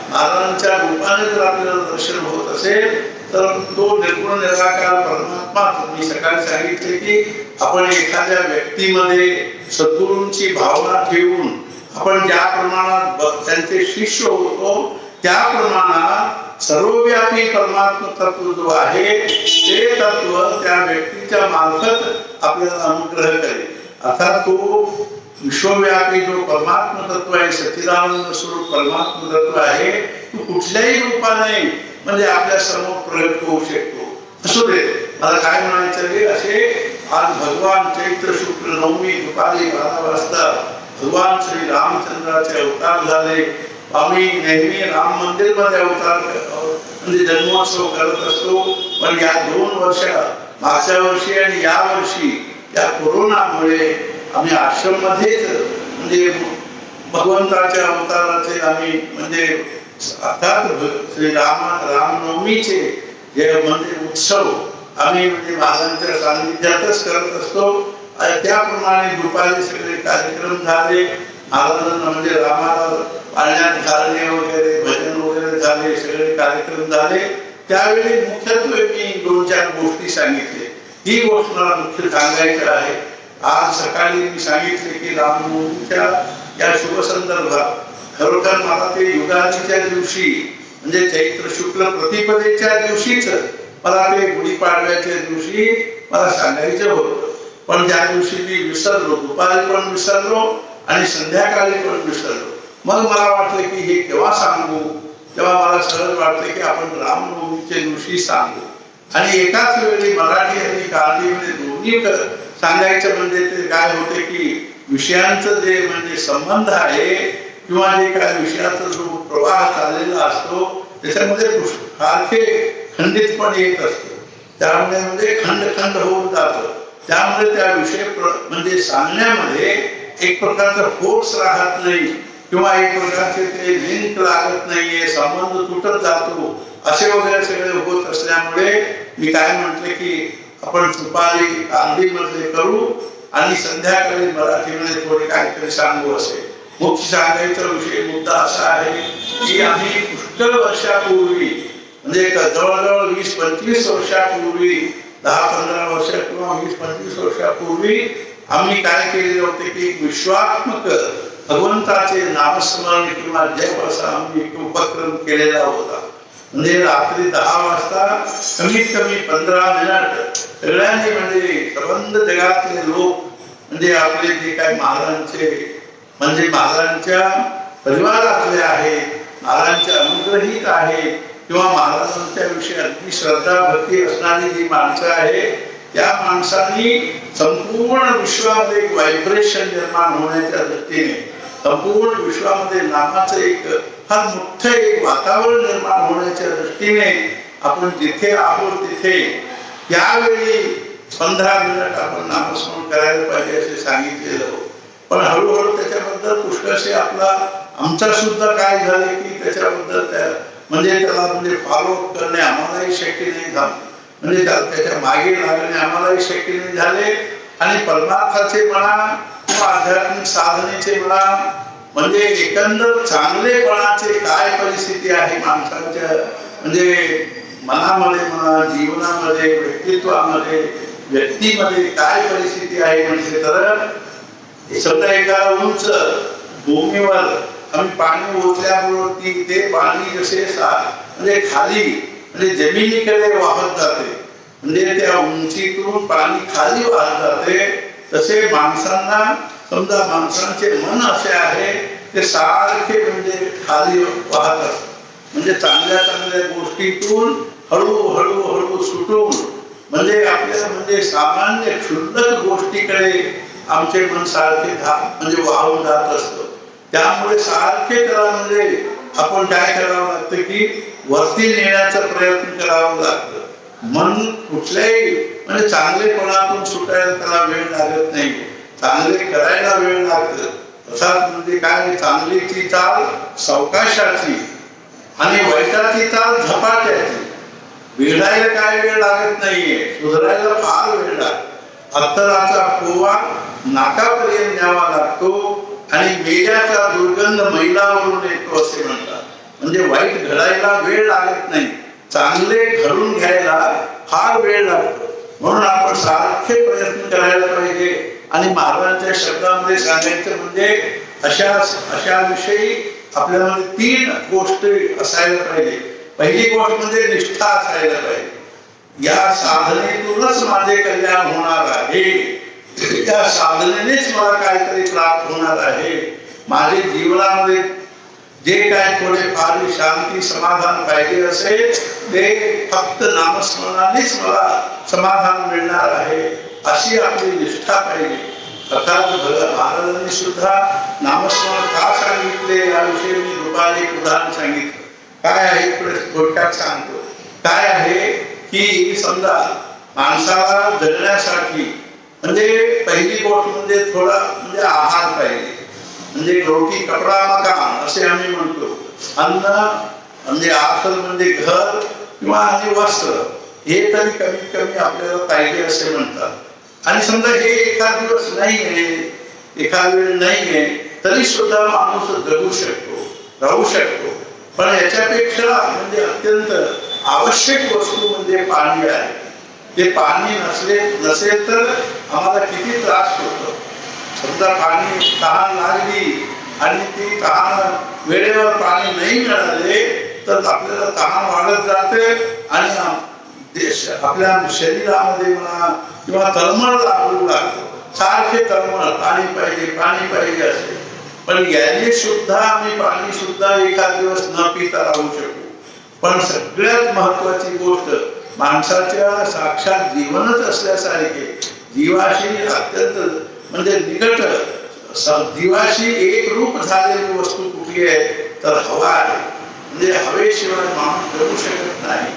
Speaker 1: महाराजांच्या रूपाने जर आपल्याला दर्शन होत असेल तर तो निर्गुण निराकार परमात्मा. मी सकाळी सांगितले की आपण एखाद्या व्यक्तीमध्ये सद्गुरूंची भावना ठेवून आपण ज्या प्रमाणात त्यांचे शिष्य होतो त्या प्रमाणात सर्वव्यापी परमात्मा तत्व जो आहे ते तत्व त्या व्यक्तीच्या मार्फत आपल्याला अनुग्रह करेल. अर्थात तो विश्वव्यापी जो परमात्मा तत्व आहे, सच्चिदानंद स्वरूप परमात्मा तत्व आहे, तो कुठल्याही रूपाने म्हणजे आपल्या समोर प्रगट होऊ शकतो. असू दे, मला काय म्हणायचं आहे, असे आज भगवान चैत्र शुक्ल नवमी दुपारी 12 वाजता भगवान श्री रामचंद्राचे अवतार झाले. आम्ही नेहमी राम मंदिर मध्ये अवतार म्हणजे जन्मोत्सव करत असतो. पण या 2 वर्ष, मागच्या वर्षी आणि या वर्षी या कोरोनामुळे आम्ही आश्रम मध्येच म्हणजे भगवंताच्या अवताराचे आम्ही म्हणजे अर्थात श्री रामनवमीचे जे म्हणजे उत्सव आम्ही म्हणजे महाराजांच्या सानिध्यातच करत असतो. त्याप्रमाणे दुपारी सगळे कार्यक्रम झाले. महाराजांना म्हणजे रामाला पाळण्यात घालणे वगैरे, भजन वगैरे झाले, सगळे कार्यक्रम झाले. त्यावेळी मुख्यत्वे मी 2-4 गोष्टी सांगितले. ही गोष्ट मला मुख्य सांगायची आहे. आज सकाळी मी सांगितले की रामनवमीच्या या शुभ संदर्भात खरोखर मला ते युगादीच्या दिवशी म्हणजे चैत्र शुक्ल प्रतिपदेच्या दिवशीच मला ते गुढीपाडव्याच्या दिवशी मला सांगायचं होतं. पण त्या दिवशी मी विसरलो, दुपारी पण विसरलो आणि संध्याकाळी पण विसरलो. मग मला वाटलं की हे केव्हा सांगू, तेव्हा मला सहज वाटलं की आपण रामनवमीच्या दिवशी सांगू. आणि एकाच वेळी मराठी आणि गांधीमध्ये दोन्ही सांगायचं म्हणजे ते काय होते की विषयांचं जे म्हणजे संबंध आहे किंवा जे काय विषयाचा जो प्रवाह चाललेला असतो त्याच्यामध्ये सारखे खंडितपणे येत असतो. त्यामुळे म्हणजे खंड होऊन जातं. त्यामुळे त्या विषय म्हणजे सांगण्यामध्ये एक प्रकारचा फोर्स राहत नाही किंवा एक प्रकारचे ते लिंक लागत नाहीये, संबंध तुटत जातो, असे वगैरे सगळे होत असल्यामुळे मी काय म्हटले की आपण दुपारी गांधीमध्ये करू आणि संध्याकाळी मराठीमध्ये थोडे काहीतरी सांगू. असे मुख्य सांगायचा विषय मुद्दा असा आहे की आम्ही पुष्कळ वर्षापूर्वी म्हणजे जवळजवळ 20-25 वर्षापूर्वी, 10-15 वर्ष किंवा 20-25 वर्षापूर्वी आम्ही काय केलेले होते की विश्वात्मक भगवंताचे नामस्मरण किंवा जप असा आम्ही एक उपक्रम केलेला होता. म्हणजे रात्री 10 वाजता कमीत कमी 15 मिनिट सगळ्यांनी म्हणजे संबंध जगातले लोक म्हणजे आपले जे काय महाराजांचे म्हणजे महाराजांच्या परिवारातले आहेत, महाराजांच्या अनुग्रहित आहे किंवा महाराजांच्या विषयी अगदी श्रद्धा भक्ती असणारी जी माणसं आहे त्या माणसांनी संपूर्ण विश्वामध्ये एक व्हायब्रेशन निर्माण होण्याच्या दृष्टीने संपूर्ण विश्वामध्ये नामाचं एक फार मोठं एक वातावरण निर्माण होण्याच्या दृष्टीने आपण जिथे आहोत तिथे यावेळी 15 मिनिट आपण नामस्मरण करायला पाहिजे असे सांगितलेलं. पण हळूहळू त्याच्याबद्दल पुष्कळसे आमचा सुद्धा काय झाले की त्याच्याबद्दल म्हणजे त्याला म्हणजे फॉलोअप करणे आम्हालाही शक्य नाही झालं. म्हणजे त्याच्या मागे लागणे आम्हालाही शक्य नाही झाले. आणि परमार्थाचे म्हणा किंवा आध्यात्मिक साधनेचे म्हणा म्हणजे एकंदर चांगलेपणाचे काय परिस्थिती आहे माणसाच्या म्हणजे मनामध्ये म्हणा, जीवनामध्ये, व्यक्तित्वामध्ये, व्यक्तीमध्ये काय परिस्थिती आहे म्हणजे तर समजा एका उंच भूमीवर आम्ही पाणी ओतल्याबरोबर ते पाणी जसे म्हणजे खाली म्हणजे जमिनीकडे वाहत जाते म्हणजे त्या उंचीतून पाणी खाली वाहत जाते तसे माणसांना समजा माणसांचे मन असे आहे ते सारखे म्हणजे खाली वाहत असतात. म्हणजे चांगल्या गोष्टीतून हळूहळू सुटून म्हणजे आपल्या म्हणजे सामान्य क्षुल्लक गोष्टीकडे आमचे मन सारखे म्हणजे वाहून जात असतं. त्यामुळे सारखे त्याला म्हणजे आपण काय करावं लागतं की वरती नेण्याचा प्रयत्न करावा लागतं. मन कुठल्याही म्हणजे चांगलेपणातून सुटायला त्याला वेळ लागत नाही, चांगले करायला वेळ लागतं. अर्थात म्हणजे काय चांगलीची चाल सावकाशाची आणि वाईटाची चाल झपाट्याची. बिघडायला काय वेळ लागत नाहीये, सुधारायला फार वेळ लागतो. अत्तराचा पोवा नाकापर्यंत न्यावा लागतो आणि मेल्याचा दुर्गंध मैलावरून येतो असे म्हणतात. म्हणजे वाईट घडायला वेळ लागत नाही, चांगले घडून घ्यायला फार वेळ लागतो. म्हणून आपण सारखे प्रयत्न करायला पाहिजे. आणि महाराजांच्या शब्दामध्ये सांगायचं म्हणजे अशा विषयी आपल्यामध्ये 3 गोष्टी असायला पाहिजे. पहिली गोष्ट म्हणजे निष्ठा असायला पाहिजे. या साधनेतूनच माझे कल्याण होणार आहे, त्या साधनेनेच मला काहीतरी प्राप्त होणार आहे. माझे जीवनामध्ये जे काय थोडेफार शांती समाधान पाहिजे असेल ते फक्त नामस्मरणानेच मला समाधान मिळणार आहे अशी आपली निष्ठा पाहिजे. अर्थात महाराजांनी सुद्धा नामस्मरण का सांगितले याविषयी मी रुपाने एक उदाहरण सांगितलं. काय आहे थोडक्यात सांगतो. काय आहे की समजा माणसाला जगण्यासाठी म्हणजे पहिली गोष्ट म्हणजे थोडा म्हणजे आहार पाहिजे. म्हणजे रोटी कपडा मकान असे आम्ही म्हणतो. अन्न म्हणजे आसन म्हणजे घर किंवा आणि वस्त्र हे तरी कमीत कमी आपल्याला पाहिजे असे म्हणतात. आणि समजा हे एखाद दिवस नाही आहे एखाद वेळ नाही आहे तरी सुद्धा माणूस जगू शकतो राहू शकतो. पण याच्यापेक्षा म्हणजे अत्यंत आवश्यक वस्तू म्हणजे पाणी आहे. ते पाणी नसेल तर आम्हाला किती त्रास होतो. समजा पाणी तहान लागली आणि ती तहान वेळेवर पाणी नाही मिळाले तर आपल्याला तहान वाढत जाते आणि आपल्या शरीरामध्ये म्हणा किंवा तळमळ लागू लागतो. सारखे तळमळ पाणी पाहिजे असते. पण याने सुद्धा आम्ही पाणी सुद्धा एखाद दिवस न पिता राहू शकू. पण सगळ्यात महत्वाची गोष्ट माणसाच्या साक्षात जीवनच असल्यासारखे जीवाशी अत्यंत म्हणजे निकट जीवाशी एक रूप झालेली वस्तू कुठली आहे तर हवा आहे. म्हणजे हवेशिवाय माणूस जगू शकत नाही.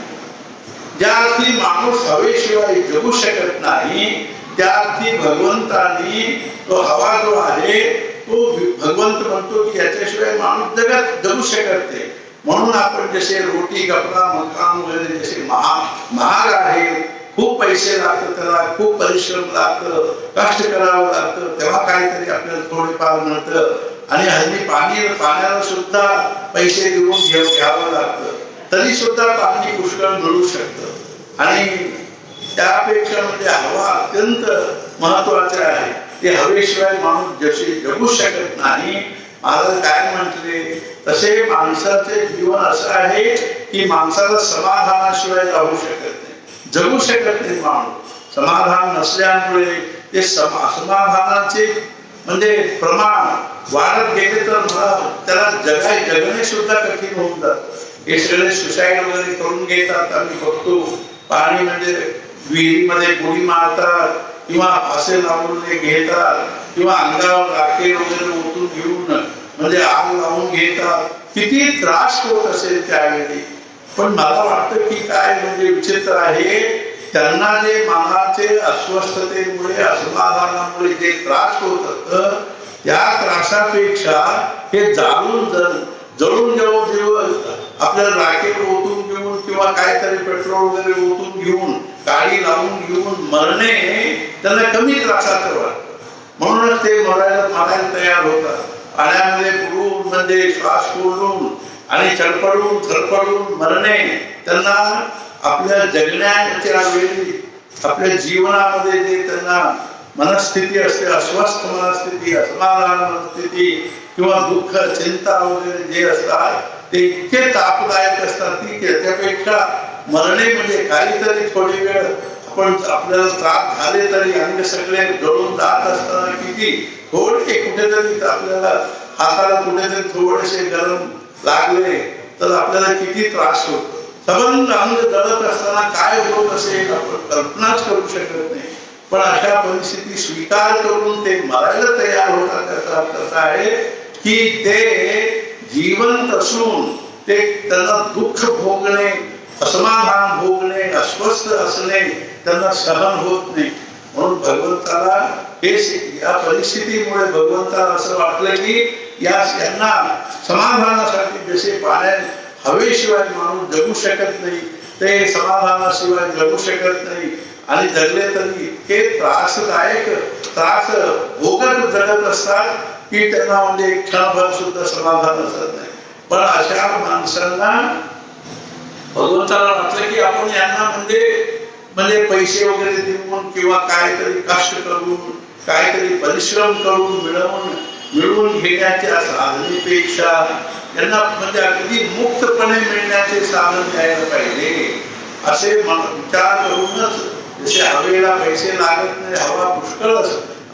Speaker 1: ज्या अर्थी माणूस हवेशिवाय जगू शकत नाही त्या अर्थी भगवंतानी तो हवा जो आहे तो भगवंत म्हणतो की याच्याशिवाय माणूस जगू शकत नाही. म्हणून आपण जसे रोटी कपडा मकान वगैरे जसे महाग आहे खूप पैसे लागतात त्याला खूप परिश्रम लागतं कष्ट करावं लागतं तेव्हा काहीतरी आपल्याला थोडेफार मिळतं. आणि हल्ली पाण्याला सुद्धा पैसे देऊन घ्यावं लागतं तरी सुद्धा पाणी पुष्कळ मिळू शकतं. आणि त्यापेक्षा म्हणजे हवा अत्यंत महत्वाचे आहे. ते हवेशिवाय माणूस जसे जगू शकत नाही. महाराज काय म्हटले तसे माणसाचे जीवन असं आहे की माणसाला समाधानाशिवाय राहू शकत नाही जगू शकत नाही. माणूस समाधान नसल्यामुळे ते समाधानाचे म्हणजे प्रमाण वाढत गेले तर त्याला जगणे सुद्धा कठीण होऊन जातं. हे सगळे सुसाईड वगैरे करून घेतात आम्ही बघतो. पाणी म्हणजे विहिरीमध्ये बुडी मारतात किंवा फासे लावून घेतात किंवा अंगावर राखेल वगैरे ओतून घेऊन म्हणजे आग लावून घेतात. किती त्रास होत असेल त्यावेळी. पण मला वाटतं की काय म्हणजे विचित्र आहे त्यांना जे मनाचे अस्वस्थतेमुळे असमाधानामुळे जे त्रास होत असतं त्या त्रासापेक्षा हे जळून जेव्हा आपल्याला राखेल ओतून घेऊन किंवा काहीतरी पेट्रोल वगैरे ओतून घेऊन गाडी लावून घेऊन मरणे त्यांना कमी त्रासाचं वाटतं. म्हणूनच ते मरायला तयार होतात. पाण्यामध्ये बुडून म्हणजे श्वास कोंडून आणि धडपडून मरणे त्यांना आपल्या जगण्याच्या वेळी आपल्या जीवनामध्ये जे त्यांना मनस्थिती असते अस्वस्थ मनस्थिती असमाधान मनस्थिती किंवा दुःख चिंता वगैरे जे असतात ते इतके तापदायक असतात की त्याच्यापेक्षा मरणे म्हणजे काहीतरी थोडी वेळ आपण आपल्याला त्रास झाले तरी अंग सगळे जळून जात असताना किती थोडे कुठेतरी आपल्याला हाताला कुठेतरी थोडेसे गरम लागले तर आपल्याला किती त्रास होतो. सबंध अंग जळत असताना काय होत असेल आपण कल्पनाच करू शकत नाही. पण अशा परिस्थिती स्वीकार करून ते मरायला तयार होतात त्याचा अर्थ आहे की ते जिवंत असून ते त्यांना दुःख भोगणे असमाधान भोगणे अस्वस्थ असणे त्यांना सहन होत नाही. म्हणून भगवंताला या परिस्थितीमुळे भगवंताला असं वाटलं की यांना समाधानासाठी जसे पाण्यात हवेशिवाय माणूस जगू शकत नाही ते समाधानाशिवाय जगू शकत नाही आणि जगले तरी इतके त्रास भोगत जगत असतात की त्यांना म्हणजे एक क्षणभर सुद्धा समाधान असत नाही. पण अशा माणसांना भगवंताला वाटलं की आपण यांना म्हणजे पैसे वगैरे देऊन किंवा काहीतरी कष्ट करून काहीतरी परिश्रम करून मिळवून घेण्याच्या साधनेपेक्षा त्यांना म्हणजे अगदी मुक्तपणे मिळण्याचे साधन द्यायला पाहिजे असे विचार करूनच जसे हवेला पैसे लागत नाही हवा पुष्कळ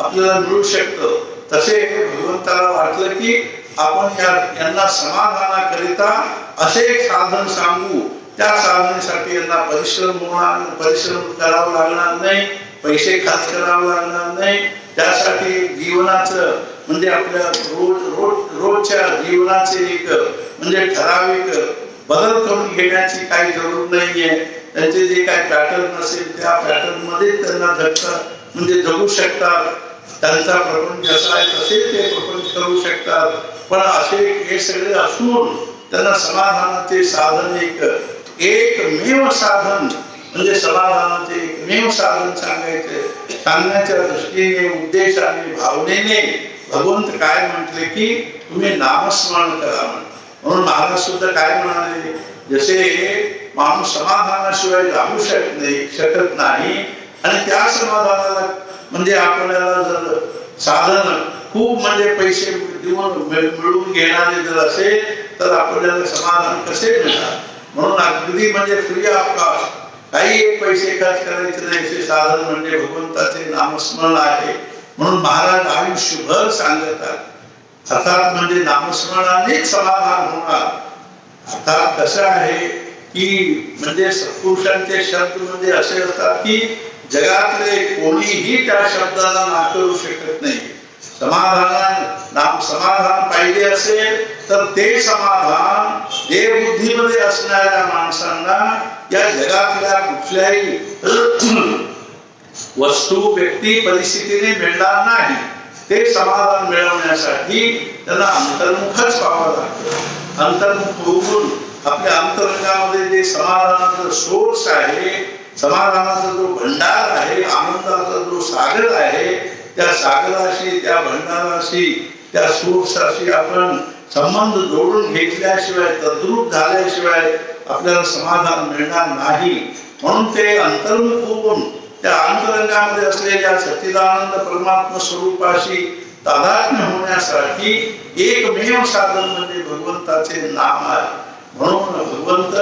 Speaker 1: आपल्याला मिळू शकतं तसे भगवंताला वाटलं की आपण यांना समाधानाकरिता असे एक साधन सांगू, त्या साधनेसाठी यांना परिश्रम करावा लागणार नाही, पैसे खर्च करावे लागणार नाही. त्यासाठी जीवनाचं म्हणजे आपल्या रोजच्या जीवनाचे एक म्हणजे ठराविक बदल करून घेण्याची काही जरूर नाहीये. त्यांचे जे काही पॅटर्न असेल त्या पॅटर्न मध्ये त्यांना म्हणजे जगू शकतात. त्यांचा प्रपंच जसा आहे तसे ते प्रपंच करू शकतात. पण असे हे सगळे असून त्यांना समाधानाचे साधन एकमेव साधन म्हणजे समाधानाचे एकमेव साधन सांगण्याच्या दृष्टीने उद्देशाने भावनेने भगवंत काय म्हटले की तुम्ही नामस्मरण करा. म्हणून महाराज सुद्धा काय म्हणाले, जसे माणूस समाधानाशिवाय राहू शकत नाही आणि त्या समाधानाला म्हणजे आपल्याला जर साधन खूप म्हणजे पैसे देऊन मिळवून घेणारे जर असेल तर आपल्याला समाधान कसे मिळणार. म्हणून अगदी म्हणजे फ्री ऑफ कॉस्ट काही एक पैसे खर्च करायचे नाही असे साधन म्हणजे भगवंताचे नामस्मरण आहे. म्हणून महाराज आयुष्यभर सांगतात. अर्थात म्हणजे नामस्मरणानेच समाधान होणार. अर्थात कसं आहे की म्हणजे सत्पुरुषांचे शब्द म्हणजे असे असतात की जगातले कोणीही त्या शब्दाला नाकारू शकत नाही. समाधान पाहिजे असेल तर ते समाधान देवबुद्धीमध्ये असणाऱ्या माणसांना या जगातल्या कुठल्याही वस्तू व्यक्ती परिस्थितीने मिळणार नाही. ते समाधान मिळवण्यासाठी त्यांना अंतर्मुखच व्हावं लागतं. अंतर्मुख होऊन आपल्या अंतरंगामध्ये जे समाधानाचा सोर्स आहे, समाधानाचा जो भंडार आहे, आनंदाचा जो सागर आहे, त्या सागराशी त्या भंडाराशी त्या सोर्साशी आपण संबंध जोडून घेतल्याशिवाय तद्रूप झाल्याशिवाय आपल्याला समाधान मिळणार नाही. म्हणून ते अंतर्मुख होऊन त्या अंतरंगामध्ये असलेल्या सच्चिदानंद परमात्मा स्वरूपाशी तादात्म्य होण्यासाठी एकमेव साधन म्हणजे भगवंताचे नाम आहे. म्हणून भगवंत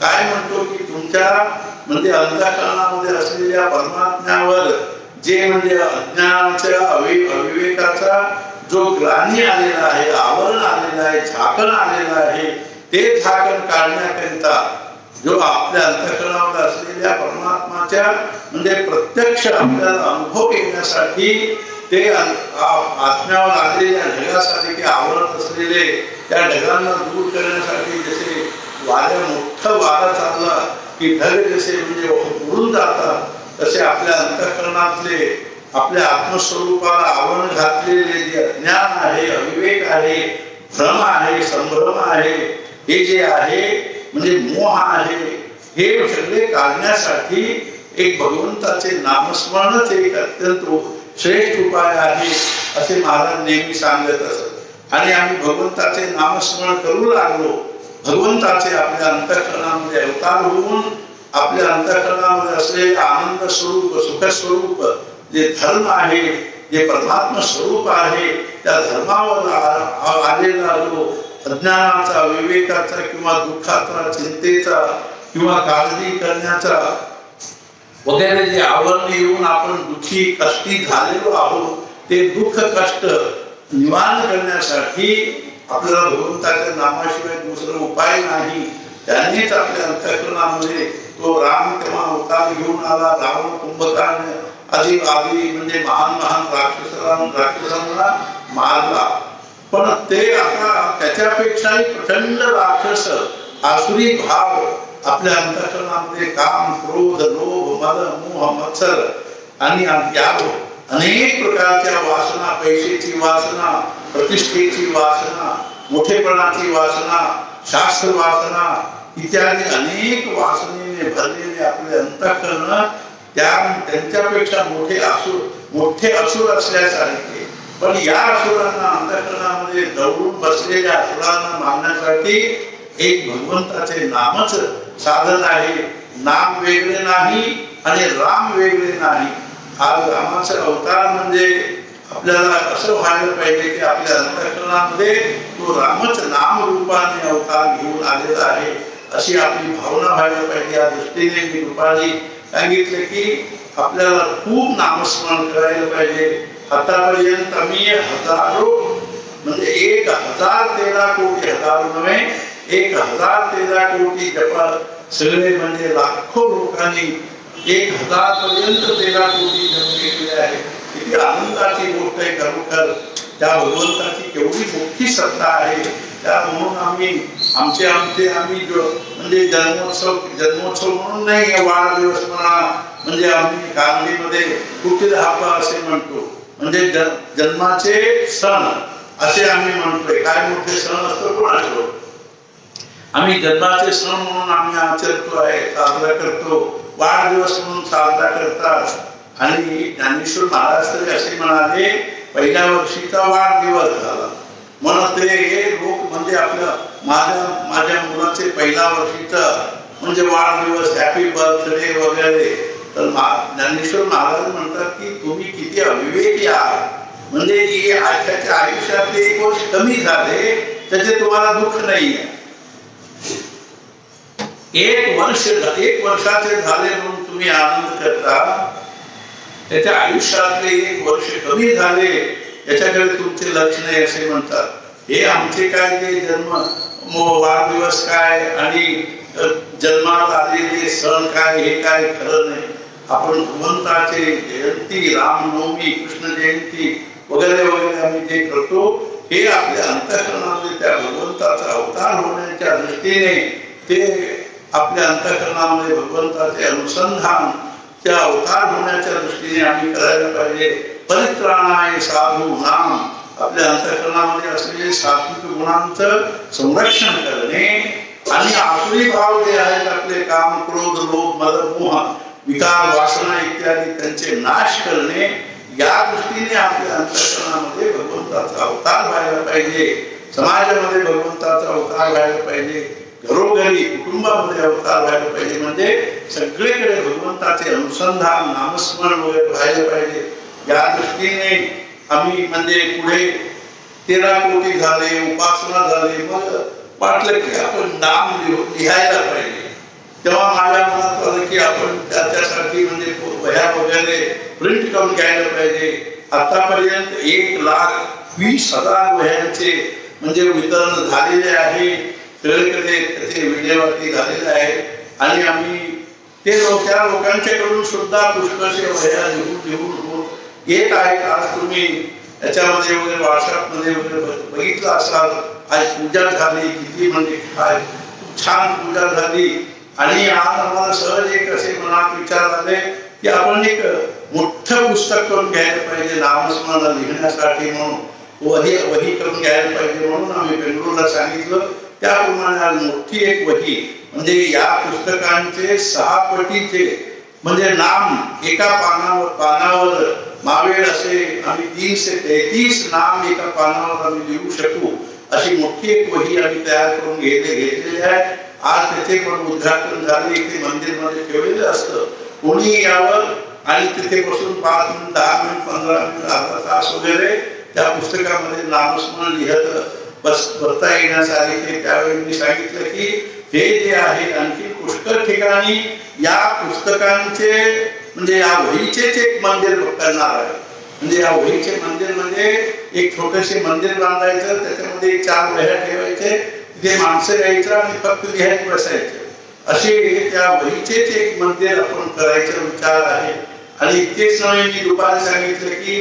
Speaker 1: काय म्हणतो की तुमच्या म्हणजे अंतःकरणामध्ये असलेल्या परमात्म्यावर जे म्हणजे अज्ञानाच्या अविवेकाचा जो ग्लानी आलेला आहे, आवरण आलेलं आहे, झाकण आलेलं आहे, ते झाकण काढण्याकरिता जो आपल्या अंतःकरणावर असलेल्या परमात्माच्या म्हणजे प्रत्यक्ष आपल्याला अनुभव येण्यासाठी ते आत्म्यावर आलेल्या ढगासाठी आवरत असलेले त्या ढगांना दूर करण्यासाठी जसे मोठं वारा चालला की ढग जसे म्हणजे उडून जातात तसे आपल्या अंतःकरणातले आपल्या आत्मस्वरूपाला आवरण घातलेले जे अज्ञान आहे, अविवेक आहे, भ्रम आहे, संभ्रम आहे, हे जे आहे म्हणजे मोह आहे, हे सगळे काढण्यासाठी एक भगवंताचे नामस्मरणच एक अत्यंत श्रेष्ठ उपाय आहे असे महाराज नेहमी सांगत असत. आणि आम्ही भगवंताचे नामस्मरण करू लागलो. भगवंताचे आपल्या अंतःकरणामध्ये अवतार होऊन आपल्या अंतःकरणामध्ये असलेले आनंद स्वरूप, सुख स्वरूप जे धर्म आहे, जे परमात्मा स्वरूप आहे, त्या धर्मावर आलेला जो अज्ञानाचा, विवेकाचा किंवा दुःखाचा, चिंतेचा किंवा काळजी करण्याचा वगैरे जे आवरण येऊन आपण दुःखी कष्टी झालेलो आहोत, ते दुःख कष्ट निवारण करण्यासाठी आपल्याला भगवंताच्या नामाशिवाय दुसरा उपाय नाही. त्यांनीच आपल्या अंतःकरणामध्ये तो राम तेव्हा अवतार घेऊन आला, रावण कुंभकर्ण आदी म्हणजे महान राक्षसांना मारला. पण ते आता त्याच्यापेक्षाही प्रचंड राक्षस आसुरी भाव आपल्या अंतःकरणामध्ये काम, क्रोध, लोभ, मद, मोह, मत्सर आणि अनेक प्रकारच्या वासना, पैशाची वासना, प्रतिष्ठेची वासना, मोठेपणाची वासना, शास्त्र वासना इत्यादी अनेक वासनेने भरलेले आपले अंतःकरण त्यांच्यापेक्षा मोठे असुर असल्यासारखे. पण या असुरांना अंतःकरणामध्ये दौडून बसलेल्या असुरांना मारण्यासाठी एक भगवंताचे नामच साधन आहे. नाम वेगळे नाही आणि राम वेगळे नाही. आज रामाचा अवतार म्हणजे आपल्याला असं व्हायला पाहिजे की आपल्या अंतःकरणामध्ये तो रामच नाम रूपाने अवतार घेऊन आलेला आहे अशी आपली भावना व्हायला पाहिजे. या दृष्टीने मी दुपारी सांगितले की आपल्याला खूप नामस्मरण करायला पाहिजे. आतापर्यंत आम्ही हजारो म्हणजे 1013 कोटी, हजार नव्हे 1013 कोटी जप सगळे म्हणजे लाखो लोकांनी 1000 पर्यंत 13 कोटी जप केले आहे. किती आनंदाची गोष्ट आहे खरोखर. त्या भगवंताची केवढी मोठी सत्ता आहे. त्या म्हणून आम्ही म्हणजे जन्मोत्सव म्हणून नाही, वाढदिवस म्हणा, म्हणजे आम्ही कांदीमध्ये कुटील हप्पा असे म्हणतो, म्हणजे जन्माचे सण असे आम्ही म्हणतोय. काय मोठे सण असतो कोणाचो, आम्ही जन्माचे सण म्हणून आम्ही आचरतो आहे, साजरा करतो. वाढदिवस म्हणून साजरा करतात. आणि ज्ञानेश्वर महाराज तरी असे म्हणाले, पहिल्या वर्षीचा वाढदिवस झाला म्हणून ते लोक म्हणजे माझ्या मुलाचे पहिल्या वर्षीचा म्हणजे वाढदिवस, हॅपी बर्थडे वगैरे. तर ज्ञानेश्वर महाराज म्हणतात की तुम्ही किती अविवेकी आहात. म्हणजे की आजच्या आयुष्यात 1 वर्ष कमी झाले त्याचे तुम्हाला दुःख नाही आहे. 1 वर्षाचे झाले म्हणून तुम्ही आनंद करता. त्याच्या आयुष्यातले 1 वर्ष कमी झाले याच्याकडे तुमचे लक्ष नाही असे म्हणतात. हे आमचे काय ते जन्म वाढदिवस काय आणि जन्मात आलेले सण काय, हे काय खरं नाही. आपण भगवंताचे जयंती, रामनवमी, कृष्ण जयंती वगैरे वगैरे आम्ही जे करतो, हे आपल्या अंतःकरणामध्ये त्या भगवंताचा अवतार होण्याच्या दृष्टीने, ते आपल्या अंतःकरणामध्ये भगवंताचे अनुसंधान, त्या अवतार होण्याच्या दृष्टीने आम्ही करायला पाहिजे. परित्राणाय साधू नाम, आपल्या अंतःकरणामध्ये असलेले सात्विक गुणांचं संरक्षण करणे आणि आसुरी भाव जे आहेत आपले काम, क्रोध, लोभ, मद, मोह, विकार, वासना इत्यादी त्यांचे नाश करणे, या दृष्टीने आपल्या अंतःकरणामध्ये भगवंताचा अवतार व्हायला पाहिजे. समाजामध्ये भगवंताचा अवतार व्हायला पाहिजे. घरोघरी कुटुंबामध्ये अवतार व्हायला पाहिजे. म्हणजे सगळीकडे भगवंताचे अनुसंधान, नामस्मरण वगैरे व्हायला पाहिजे. या दृष्टीने आम्ही म्हणजे पुढे 13 कोटी झाले, उपासना झाली, मग वाटलं की आपण नाम लिहायला पाहिजे. तेव्हा माझ्या मनात आलं की आपण त्याच्यासाठी म्हणजे वह्या वगैरे प्रिंट करून घ्यायला पाहिजे. आतापर्यंत 1,20,000 वह्यांचे म्हणजे वितरण झालेले आहे. सगळीकडे त्याचे विल्हेवाटी झालेले आहे. आणि आम्ही त्या लोकांच्याकडून सुद्धा पुष्कळशे वह्या लिहून येत आहेत. आज तुम्ही याच्यामध्ये वगैरे व्हॉट्सअपमध्ये वगैरे बघितलं असाल. आज पूजा झाली, किती म्हणजे काय छान पूजा झाली. आणि आज आम्हाला सहज एक असे मनात विचार आले की आपण एक मोठं पुस्तक करून घ्यायला पाहिजे नामस्मरण लिहिण्यासाठी, म्हणून वही करून घ्यायला पाहिजे. म्हणून आम्ही बेंगळूरला सांगितलं. त्याप्रमाणे आज मोठी एक वही, म्हणजे या पुस्तकांचे 6 पटीचे म्हणजे नाम एका पानावर मावेल असे आम्ही 333 नाम एका पानावर आम्ही लिहू शकू, अशी मोठी एक वही आम्ही तयार करून घेतलेली आहे. आज त्याचे पण उद्घाटन झाले. इथे मंदिरमध्ये ठेवलेलं असतं. कोणी यावर आणि तिथे बसून 5 मिनिट, 10 मिनिट, 15 मिनिट, अर्धा तास वगैरे त्या पुस्तकामध्ये नामस्मरण लिहत बसता येण्यासाठी. त्यावेळी मी सांगितलं की हे जे आहे आणखी पुष्कळ ठिकाणी या पुस्तकांचे म्हणजे या वहीचेच एक मंदिर करणार आहे. म्हणजे या वहीचे मंदिर म्हणजे एक छोटेसे मंदिर बांधायचं, त्याच्यामध्ये 4 वह्या ठेवायचे, तिथे माणसं यायचं आणि फक्त लिहायला बसायचं. असे त्या वहीचेच एक मंदिर आपण करायचा विचार आहे. आणि इतकेच नव्हे, मी दुपारी सांगितलं की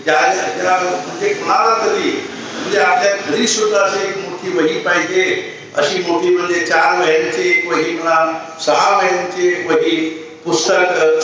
Speaker 1: ज्या म्हणजे कोणाला तरी म्हणजे आपल्या घरी सुद्धा अशी एक मोठी वही पाहिजे. अशी मोठी म्हणजे 4 वह्यांची एक वही म्हणा, 6 वह्यांची एक वही पुस्तक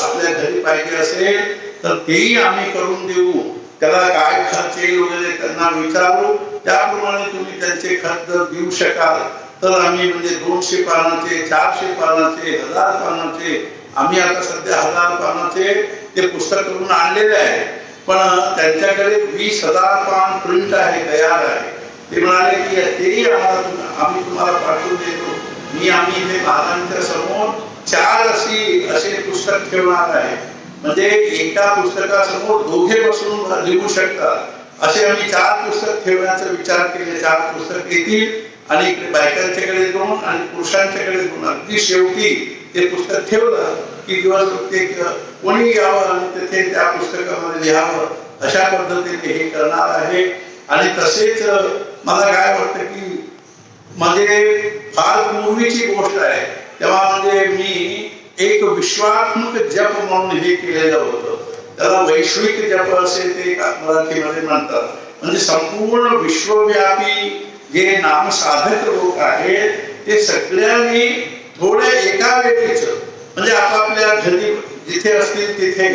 Speaker 1: आपल्या घरी पाहिजे असेल तर तेही आम्ही करून देऊ. त्याला काय खर्च येईल वगैरे त्यांना विचारू. त्याप्रमाणे तुम्ही त्यांचे खर्च देऊ शकाल तर आम्ही म्हणजे 200 पानाचे, 400 पानाचे, 1000 पानाचे, आम्ही आता सध्या 1000 पानाचे ते पुस्तक करून आणलेले आहे. पण त्यांच्याकडे 20,000 पान प्रिंट आहे, तयार आहे. ते म्हणाले की तेही आम्ही तुम्हाला पाठवून देतो. आम्ही इथे महाराजांच्या समोर 4 असे पुस्तक ठेवणार आहे. म्हणजे एका पुस्तकासमोर दोघे बसून लिहू शकतात असे आम्ही 4 पुस्तक ठेवण्याचा विचार केले. 4 पुस्तक येतील आणि इकडे बायकांच्याकडे 2 आणि पुरुषांच्याकडे 2. अगदी शेवटी ते पुस्तक ठेवलं की दिवस कोणी यावं आणि तिथे त्या पुस्तकामध्ये लिहावं, अशा पद्धतीने हे करणार आहे. आणि तसेच मला काय वाटतं की म्हणजे फार पूर्वीची गोष्ट आहे, तेव्हा म्हणजे मी एक विश्वात्मक जप म्हणून हे केलेलं होतं. त्याला वैश्विक जप असे ते मराठीमध्ये म्हणतात. म्हणजे संपूर्ण विश्वव्यापी जे नामसाधक लोक आहेत ते सगळ्यांनी थोड्या एका वेळीच म्हणजे आपापल्या घरी जिथे असतील तिथे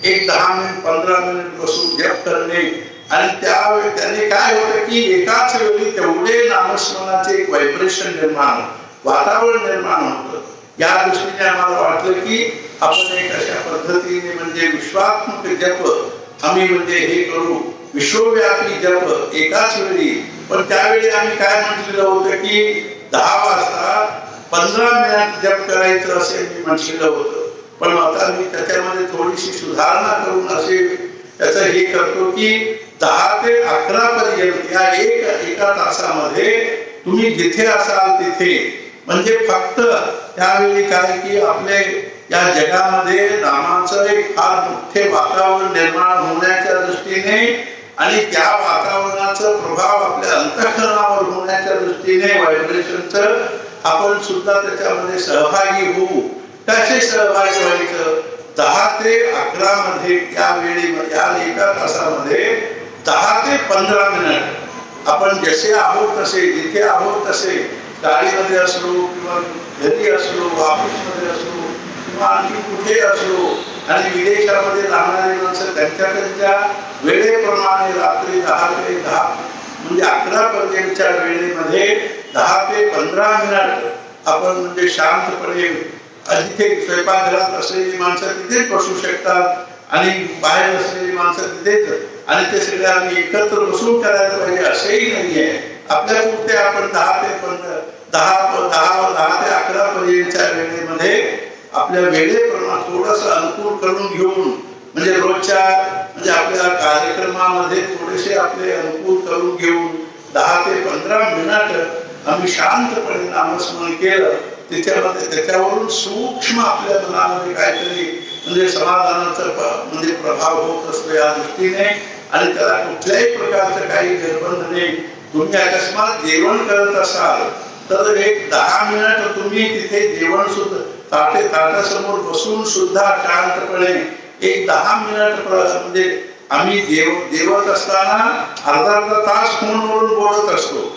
Speaker 1: एक 10 मिनिट 15 मिनिट बसून जप करणे. आणि त्याने काय होतं की एकाच वेळी तेवढे नामस्मरणाचे एक व्हायब्रेशन निर्माण, वातावरण निर्माण होतं. या दृष्टीने आम्हाला वाटलं की आपण एक अशा पद्धतीने म्हणजे विश्वात्मक जप आम्ही म्हणजे हे करू, विश्वव्यापी जप एकाच वेळी. पण त्यावेळी आम्ही काय म्हटलेलं होतं की 10 वाजता 15 मिनिट जप करायचं असे मी म्हटलेलं होतं. पण आता मी त्याच्यामध्ये थोडीशी सुधारणा करून असे त्याचं हे करतो की 10 ते 11 पर्यंत या एका तासामध्ये तुम्ही जिथे असाल तिथे म्हणजे फक्त त्यावेळी काय की आपले या जगामध्ये नामाचं एक फार मोठे वातावरण निर्माण होण्याच्या दृष्टीने आणि त्या वातावरणाचा प्रभाव आपल्या अंतःकरणावर होण्याच्या दृष्टीने व्हायब्रेशनचं आपण सुद्धा त्याच्यामध्ये सहभागी होऊ. कसे सहभागी व्हायचं? 10 ते 11 मध्ये या वेळेमध्ये या एका तासामध्ये 10 ते 15 मिनिट आपण जसे आहोत तसे, जिथे आहोत तसे, गाडीमध्ये असलो किंवा घरी असलो, ऑफिसमध्ये असलो किंवा आणखी कुठे असलो आणि विदेशामध्ये राहणारे माणसं त्यांच्या वेळेप्रमाणे रात्री 10 ते 10 म्हणजे 11 पर्यंतच्या वेळेमध्ये 10 ते 15 मिनिट आपण म्हणजे शांतपणे जिथे स्वयंपाकघरात असलेली माणसं तिथेच बसू शकतात आणि बाहेर असलेली माणसं तिथेच, आणि ते सगळे आम्ही एकत्र बसून करायला पाहिजे असेही नाहीये. आपल्या पुरते आपण 10 ते 11 पर्यंतच्या वेळेमध्ये आपल्या वेळेप्रमाणे थोडंसं अनुकूल करून घेऊन म्हणजे रोजच्या म्हणजे आपल्या कार्यक्रमामध्ये थोडेसे आपले अनुकूल करून घेऊन 10 ते 15 मिनिट आम्ही शांतपणे नामस्मरण केलं. त्याच्यावरून सूक्ष्म आपल्या मनामध्ये काहीतरी म्हणजे समाधानाचा म्हणजे प्रभाव होत असतो या दृष्टीने. आणि त्याला कुठल्याही प्रकारचं काही निर्बंध नाही. तुम्ही अकस्मात जेवण करत असाल तर एक 10 मिनिट तुम्ही तिथे जेवण सुद्धा ताटासमोर बसून सुद्धा शांतपणे एक 10 मिनिट म्हणजे आम्ही जेवत असताना अर्धा तास फोनवरून बोलत असतो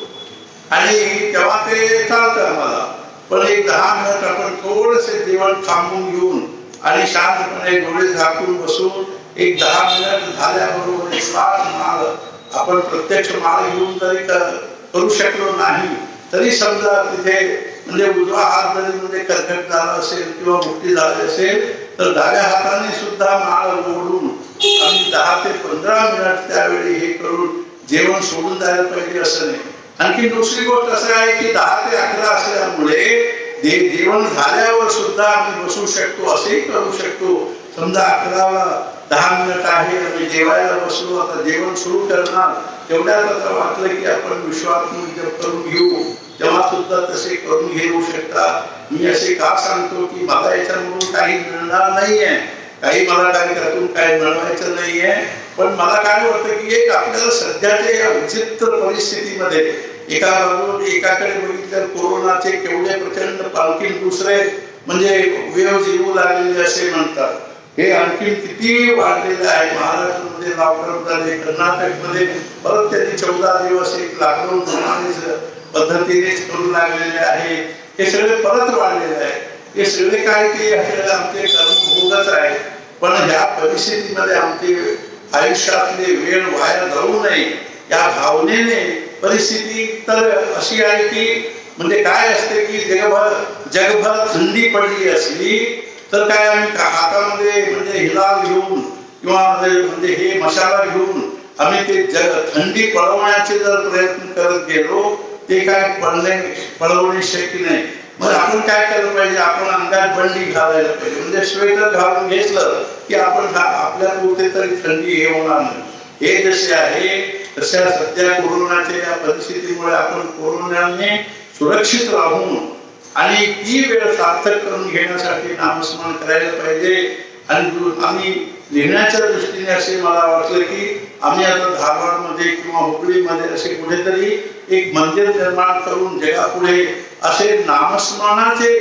Speaker 1: आणि तेव्हा ते चालतं आम्हाला. पण एक 10 मिनिट आपण थोडंसे जेवण थांबून घेऊन आणि शांतपणे डोळे झाकून बसून एक 10 मिनिट झाल्याबरोबर एक श्वास माळ आपण प्रत्यक्ष माळ घेऊन जरी करू शकलो नाही तरी समजा तिथे म्हणजे उजवा हात जरी म्हणजे कर्कट झाला असेल किंवा मुठी झाली असेल तर डाव्या हाताने सुद्धा माळ ओढून आम्ही 10 ते 15 मिनिट त्यावेळी हे करून जेवण सोडून जायला पाहिजे असं नाही. आणखी दुसरी गोष्ट असं आहे की 10 ते 11 असल्यामुळे जेवण झाल्यावर सुद्धा आम्ही बसू शकतो, असेही करू शकतो. समजा 11ला 10 मिनिट आहे आम्ही जेवायला बसलो, आता जेवण सुरू करणार, तेवढ्यात आता वाटलं की आपण विश्वात्मक जप करून घेऊ, तेव्हा सुद्धा तसे करून घेऊ शकता. मी असे का सांगतो की मला याच्यामधून काही मिळणार नाहीये, काही मला काही त्यातून काही मिळवायचं नाहीये. पण मला काय वाटतं की एक आपल्याला सध्याच्या या विचित्र परिस्थितीमध्ये एकाकडे बघितलं कोरोनाचे केवढे प्रचंड पालखी दुसरे म्हणजे वेव्ह येऊ लागलेले असे म्हणतात. हे आणखी किती वाढलेलं आहे. महाराष्ट्रामध्ये लॉकडाऊन झाले, कर्नाटकमध्ये परत त्यांनी 14 दिवस एक लॉकडाऊन पद्धतीनेच करू लागलेले आहे. हे सगळे परत वाढलेले आहे. हे सगळे काय ते आमचे कर्मभोगच आहे. पण ह्या परिस्थितीमध्ये आमचे आयुष्यातले वेळ वाया जाऊ नये या भावनेने परिस्थिती तर अशी आहे की म्हणजे काय असते की जगभर थंडी पडली असली तर काय आम्ही हातामध्ये म्हणजे हिलाल घेऊन किंवा म्हणजे हे मशाला घेऊन आम्ही ते थंडी पळवण्याचे जर प्रयत्न करत गेलो ते काय पळवणे शक्य नाही. मग आपण काय केलं पाहिजे, आपण अंगात बंडी घालायला पाहिजे. म्हणजे स्वेटर घालून घेतलं की आपण आपल्या पुरते तरी थंडी हे होणार नाही. हे जसे आहे तशा सध्या कोरोनाच्या या परिस्थितीमुळे आपण कोरोनाने सुरक्षित राहून आणि ती वेळ सार्थक करून घेण्यासाठी नामस्मरण करायला पाहिजे. आणि आम्ही लिहिण्याच्या दृष्टीने असे मला वाटलं की आम्ही आता धारवाडमध्ये किंवा हुबळीमध्ये असे कुठेतरी एक मंदिर निर्माण करून जगापुढे असे नामस्मरणाचे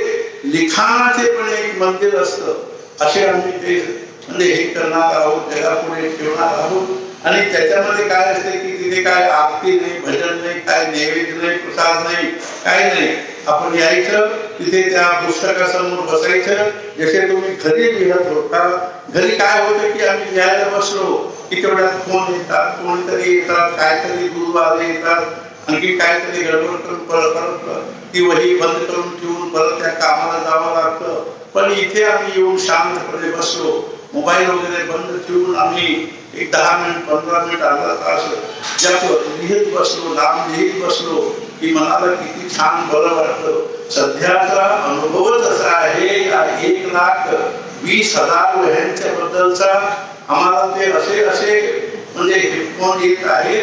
Speaker 1: लिखाणाचे पण एक मंदिर असतं असे आम्ही ते म्हणजे हे करणार आहोत, जगापुढे ठेवणार आहोत. आणि त्याच्यामध्ये काय असते की तिथे काय आरती नाही, भजन नाही, काय नैवेद्य नाही, प्रसाद नाही, काय नाही. आपण यायचं तिथे त्या पुस्तकासमोर बसायचं. जसे तुम्ही घरी लिहत होता, घरी काय होतं की आम्ही लिहायला बसलो की तेवढ्यात फोन येतात, कोणीतरी येतात, काहीतरी दूरवाले येतात, आणखी काहीतरी गडबड करून परत ती वही बंद करून ठेवून परत त्या कामाला जावं लागतं. पण इथे आम्ही येऊन शांतपणे बसलो, मोबाईल वगैरे बंद ठेवून आम्ही एक 10 मिनिट 15 मिनिट अर्धा तास जप लिहित बसलो, नाम लिहित बसलो की मनाला किती छान बरं वाटतं. सध्याचा अनुभवच असा आहे या 1,20,000 वह्यांच्या बद्दलचा आम्हाला ते असे म्हणजे फोन येत आहे.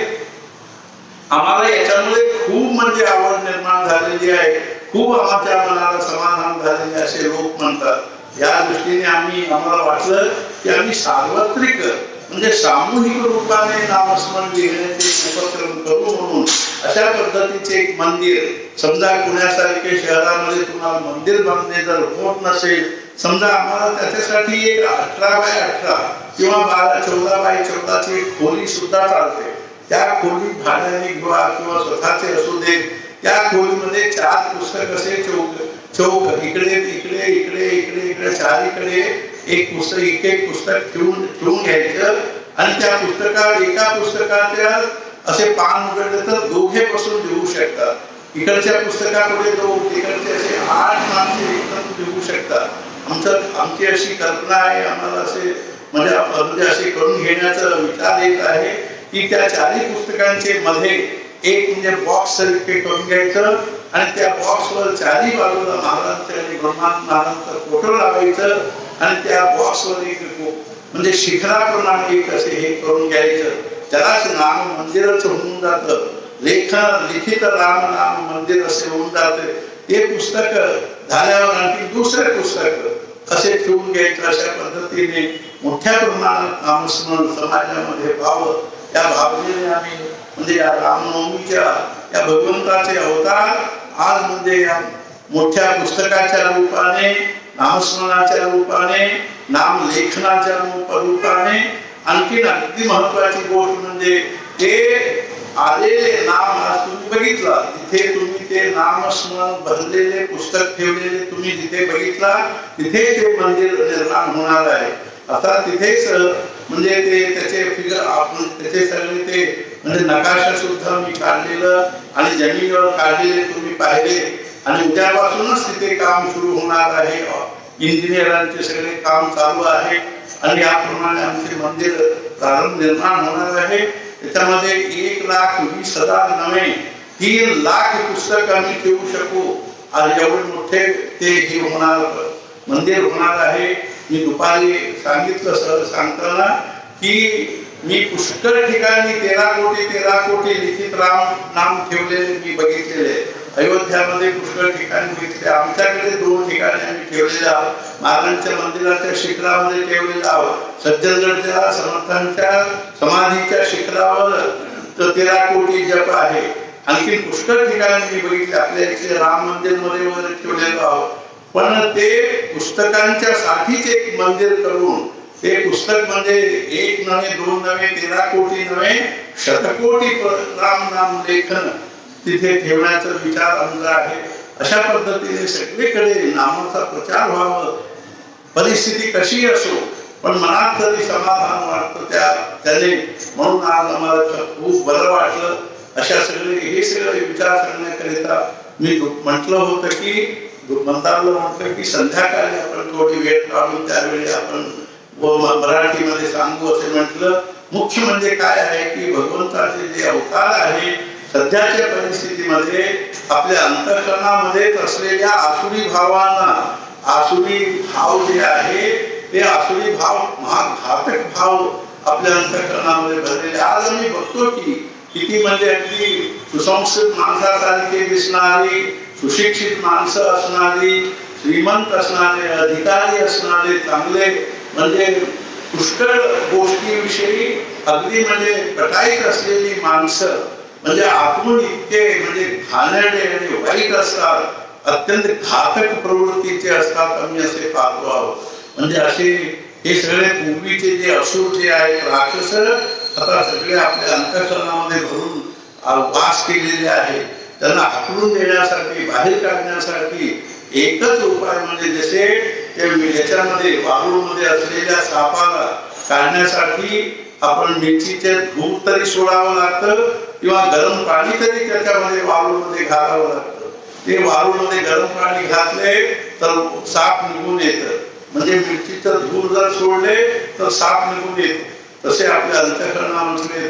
Speaker 1: आम्हाला याच्यामुळे खूप म्हणजे आवड निर्माण झालेली आहे, खूप आमच्या मनाला समाधान झालेले असे लोक म्हणतात. या दृष्टीने आम्हाला वाटलं की आम्ही सार्वत्रिक म्हणजे सामूहिक रूपाने नामस्मरण लिहिण्याचे उपक्रम करू म्हणून अशा पद्धतीचे एक मंदिर. समजा पुण्यासारख्या शहरामध्ये तुम्हाला मंदिर बांधणे जर होत नसेल, समजा आम्हाला त्याच्यासाठी एक 18x18 किंवा 14x14 एक खोली सुद्धा चालते. त्या खोलीत भाड्याने किंवा स्वतःचे असू दे, त्या खोलीमध्ये 4 पुस्तक असे चौक इकडे इकडे इकडे इकडे इकडे चारीकडे एक पुस्तक ठेवून घ्यायचं. आणि त्या एका पुस्तकाच्या असे पान उघडले तर दोघे बसून लिहू शकतात. इकडच्या पुस्तकापुढे 2, तिकडचे असे 8 माणसे एकदम लिहू शकतात. आमची अशी कल्पना आहे, आम्हाला असे म्हणजे असे करून घेण्याचा विचार येत आहे की त्या 4ही पुस्तकांचे मध्ये एक म्हणजे बॉक्स सारखे करून घ्यायचं आणि त्या बॉक्सवर 4ही बाजूला महाराजांचं आणि ब्रह्मानंदांचं फोटो लावायचं आणि त्या बॉक्सवर एक म्हणजे शिखराप्रमाणे एक असे हे करून घ्यायचं. त्यालाच नाम मंदिरच होऊन जातं. लिखित राम नाम मंदिर असे होऊन जाते. ते पुस्तक झाल्यावर आणखी दुसरे पुस्तक असे ठेवून घ्यायचं. अशा पद्धतीने मोठ्या प्रमाणात नामस्मरण समाजामध्ये व्हावं या भावनेने आम्ही म्हणजे या रामनवमीच्या या भगवंताचे अवतार आज म्हणजे या मोठ्या पुस्तकाच्या रूपाने, नामस्मरणाच्या रूपाने, नाम लेखनाच्या रूपाने. आणखीन अगदी महत्वाची गोष्ट म्हणजे ते आलेले नाम आज तुम्ही बघितला, तिथे तुम्ही ते नामस्मरण भरलेले पुस्तक ठेवलेले तुम्ही जिथे बघितला तिथे ते मंदिर निर्माण होणार आहे. आता तिथेच म्हणजे ते त्याचे फिगर आपण त्याचे सगळे ते म्हणजे नकाशा सुद्धा मी काढलेलं आणि जमिनीवर काढलेले तुम्ही पाहिले. आणि उद्यापासूनच तिथे काम सुरू होणार आहे. इंजिनियरांचे सगळे काम चालू आहे आणि याप्रमाणे आमचे मंदिर प्रारंभ निर्माण होणार आहे. त्याच्यामध्ये 1,20,000 नव्हे 3,00,000 पुस्तक आम्ही ठेवू शकू. आज एवढे मोठे ते हे होणार मंदिर होणार आहे. मी दुपारी सांगितलं सांगताना की मी पुष्कळ ठिकाणी 13 कोटी लिखित राम नाम ठेवलेले मी बघितलेले. अयोध्यामध्ये पुष्कळ ठिकाणी बघितले. आमच्याकडे 2 ठिकाणी आम्ही ठेवलेले आहोत. महाराजांच्या मंदिराच्या शिखरामध्ये ठेवलेले आहोत. सज्जनगडच्या समर्थांच्या समाधीच्या शिखरावर 13 कोटी जप आहे. आणखी पुष्कळ ठिकाणी मी बघितले. आपल्या इथे राम मंदिर मध्ये वगैरे ठेवलेलो आहोत. पण ते पुस्तकांच्या साठीच एक मंदिर करून ते पुस्तक म्हणजे 1 नव्हे 2 नव्हे 13 कोटी नव्हे शतकोटी राम नाम लेखन तिथे ठेवण्याचा विचार आमचा आहे. अशा पद्धतीने सगळीकडे नामाचा प्रचार व्हावा. परिस्थिती कशी असो पण मनात तरी समाधान वाटतं त्याने. म्हणून आज आम्हाला खूप बरं वाटलं. अशा हे सगळे विचार करण्याकरिता मी म्हटलं होतं की मंदारला म्हटलं की संध्याकाळी आपण थोडी वेळ काढून त्यावेळी आपण मराठीमध्ये सांगू असे म्हटलं. मुख्य म्हणजे काय आहे की भगवंताचे जे अवतार आहे सध्याच्या परिस्थितीमध्ये आपल्या अंतःकरणामध्ये असलेल्या आसुरी भावांना, आसुरी भाव जे आहे ते आसुरी भाव महाघातक भाव आपल्या अंतःकरणामध्ये भरलेले. आज आम्ही बघतो की किती म्हणजे अगदी सुसंस्कृत माणसासारखे दिसणारी, सुशिक्षित माणसं असणारी, श्रीमंत असणारे, अधिकारी असणारे, चांगले म्हणजे पुष्कळ गोष्टीविषयी अगदी म्हणजे कटाईत असलेली माणसं म्हणजे आतून इतके म्हणजे घाणेरडे आणि वाईट असतात, अत्यंत घातक प्रवृत्तीचे असतात आम्ही असे पाहतो आहोत. म्हणजे असे हे सगळे पूर्वीचे जे असुर जे आहेत राक्षस आता सगळे आपल्या अंतःकरणामध्ये भरून वास केलेले आहेत. त्यांना हाकलून देण्यासाठी बाहेर काढण्यासाठी एकच उपाय म्हणजे जसे याच्यामध्ये वाळूमध्ये असलेल्या सापाला काढण्यासाठी आपण मिरचीचे धूप तरी सोडावं लागतं किंवा गरम पाणी तरी त्याच्यामध्ये वाळूमध्ये घालावं लागतं. ते वाळूमध्ये गरम पाणी घातले तर साप निघून येतं. म्हणजे मिरचीचं धूर जर सोडले तर साप निघून येतो. तसे आपल्या अंतःकरणामध्ये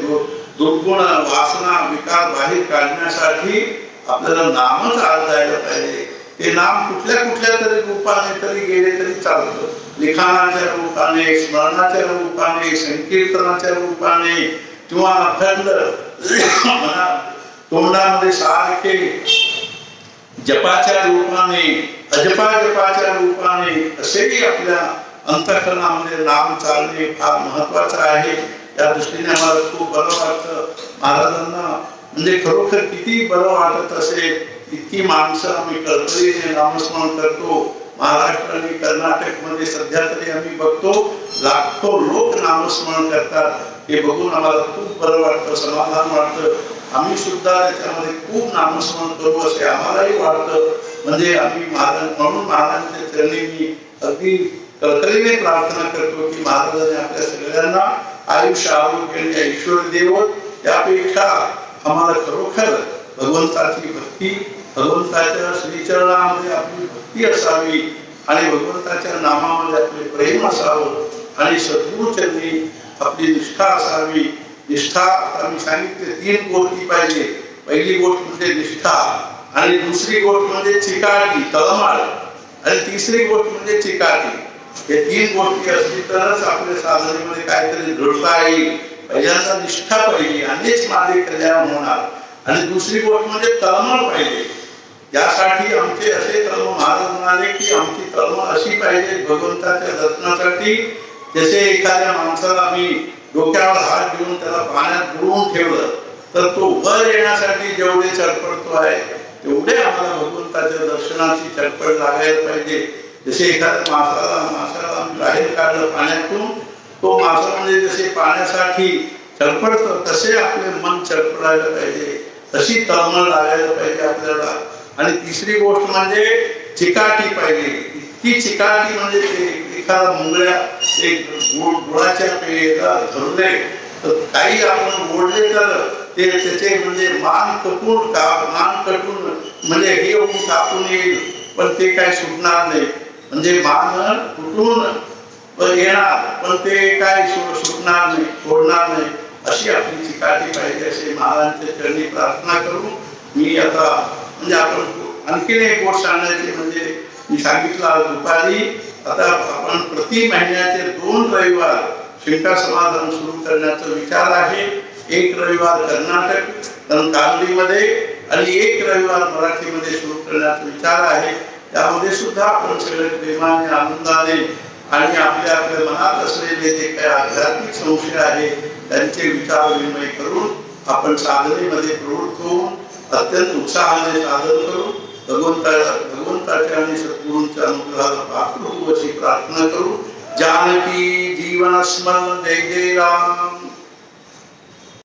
Speaker 1: दुर्गुण वासना विकार बाहेर काढण्यासाठी आपल्याला नामच आज जायला पाहिजे. ते नाम कुठल्या कुठल्या तरी रूपाने तरी गेले तरी चालतं. लिखाणाच्या रूपाने, स्मरणाच्या रूपाने, संकीर्तनाच्या रूपाने किंवा अखंड तोंडामध्ये सारखे जपाच्या रूपाने, अजपा जपाच्या रूपाने असेही आपल्या अंतःकरणामध्ये नाम चालणे फार महत्वाचं आहे. त्या दृष्टीने आम्हाला खूप बरं वाटतं. महाराजांना म्हणजे खरोखर किती बरं वाटत असेल. इतकी माणसं आम्ही कळकळीने नामस्मरण करतो. महाराष्ट्र आणि कर्नाटक मध्ये सध्या तरी आम्ही बघतो लाखो लोक नामस्मरण करतात. हे बघून आम्हाला खूप बरं वाटतं, समाधान वाटतं. आम्ही सुद्धा त्याच्यामध्ये खूप नामस्मरण करू असे आम्हालाही वाटतं. म्हणजे आम्ही म्हणून महाराजांच्या चरणी मी अगदी कळकळीने प्रार्थना करतो की महाराजांनी आपल्या सगळ्यांना आयुष्य आरोग्य आणि ऐश्वर देवो. त्यापेक्षा आम्हाला खरोखर भगवंताची भक्ती, भगवंताच्या श्रीचरणामध्ये आपली भक्ती असावी आणि भगवंताच्या नामामध्ये आपले प्रेम असावं आणि सद्गुरूचरणी आपली निष्ठा असावी. निष्ठा आम्ही सांगितले 3 गोष्टी पाहिजे. पहिली गोष्ट म्हणजे निष्ठा आणि दुसरी गोष्ट म्हणजे चिकाटी तळमळ आणि तिसरी गोष्ट म्हणजे चिकाटी. हे 3 गोष्टी असतील तरच आपल्या साधनेमध्ये काहीतरी घडता येईल. पहिल्यांदा निष्ठा पाहिजे अनेक माझे कल्याण होणार आणि दुसरी गोष्ट म्हणजे तळमळ पाहिजे. यासाठी आमचे असे तळमळ महाराज म्हणाले की आमची तळमळ अशी पाहिजे भगवंताच्या दर्शनासाठी. जसे एखाद्या माणसाला आम्ही डोक्यावर हात घेऊन त्याला पाण्यात बुडवून ठेवलं तर तो वर येण्यासाठी जेवढे चडपडतो आहे तेवढे आम्हाला भगवंताच्या दर्शनाची चडपड लागायला पाहिजे. जसे एखाद्या माशाला आम्ही बाहेर काढलं पाण्यातून, तो मासा म्हणजे जसे पाण्यासाठी चडपडतो तसे आपले मन चडपडायला पाहिजे. तशी तळमळ लागायला पाहिजे आपल्याला. आणि तिसरी गोष्ट म्हणजे चिकाटी पाहिजे. इतकी चिकाटी म्हणजे एखादा मुंगळ्या एक गुळाच्या पेला धरले तर काही आपण ओढले तर ते त्याचे म्हणजे मान कटून म्हणजे हे होऊन कापून येईल पण ते काय सुटणार नाही. म्हणजे मान तुटून येणार पण ते काय सुटणार नाही, सोडणार नाही. अशी आपली चिकाटी पाहिजे असे महाराजांच्या चरणी प्रार्थना करू. मी आता म्हणजे आपण आणखीन एक गोष्ट सांगण्याची म्हणजे मी सांगितलं आज दुपारी आता आपण प्रति महिन्याचे 2 रविवार शिंका समाधान सुरू करण्याचा विचार आहे. एक रविवार कर्नाटक कालडीमध्ये आणि एक रविवार मराठीमध्ये सुरू करण्याचा विचार आहे. त्यामध्ये सुद्धा आपण सगळे प्रेमाने आनंदाने आणि आपल्या आपल्या मनात असलेले जे काही आध्यात्मिक संशय आहे त्यांचे विचार विनिमय करून आपण साधनेमध्ये प्रवृत्त होऊन अत्यंत उत्साहाने साधन करू. भगवंताच्या आणि सद्गुरूंच्या अनुग्रहाला पात्र होऊ अशी प्रार्थना करू. जानकी जीवन स्मरण जय जय राम.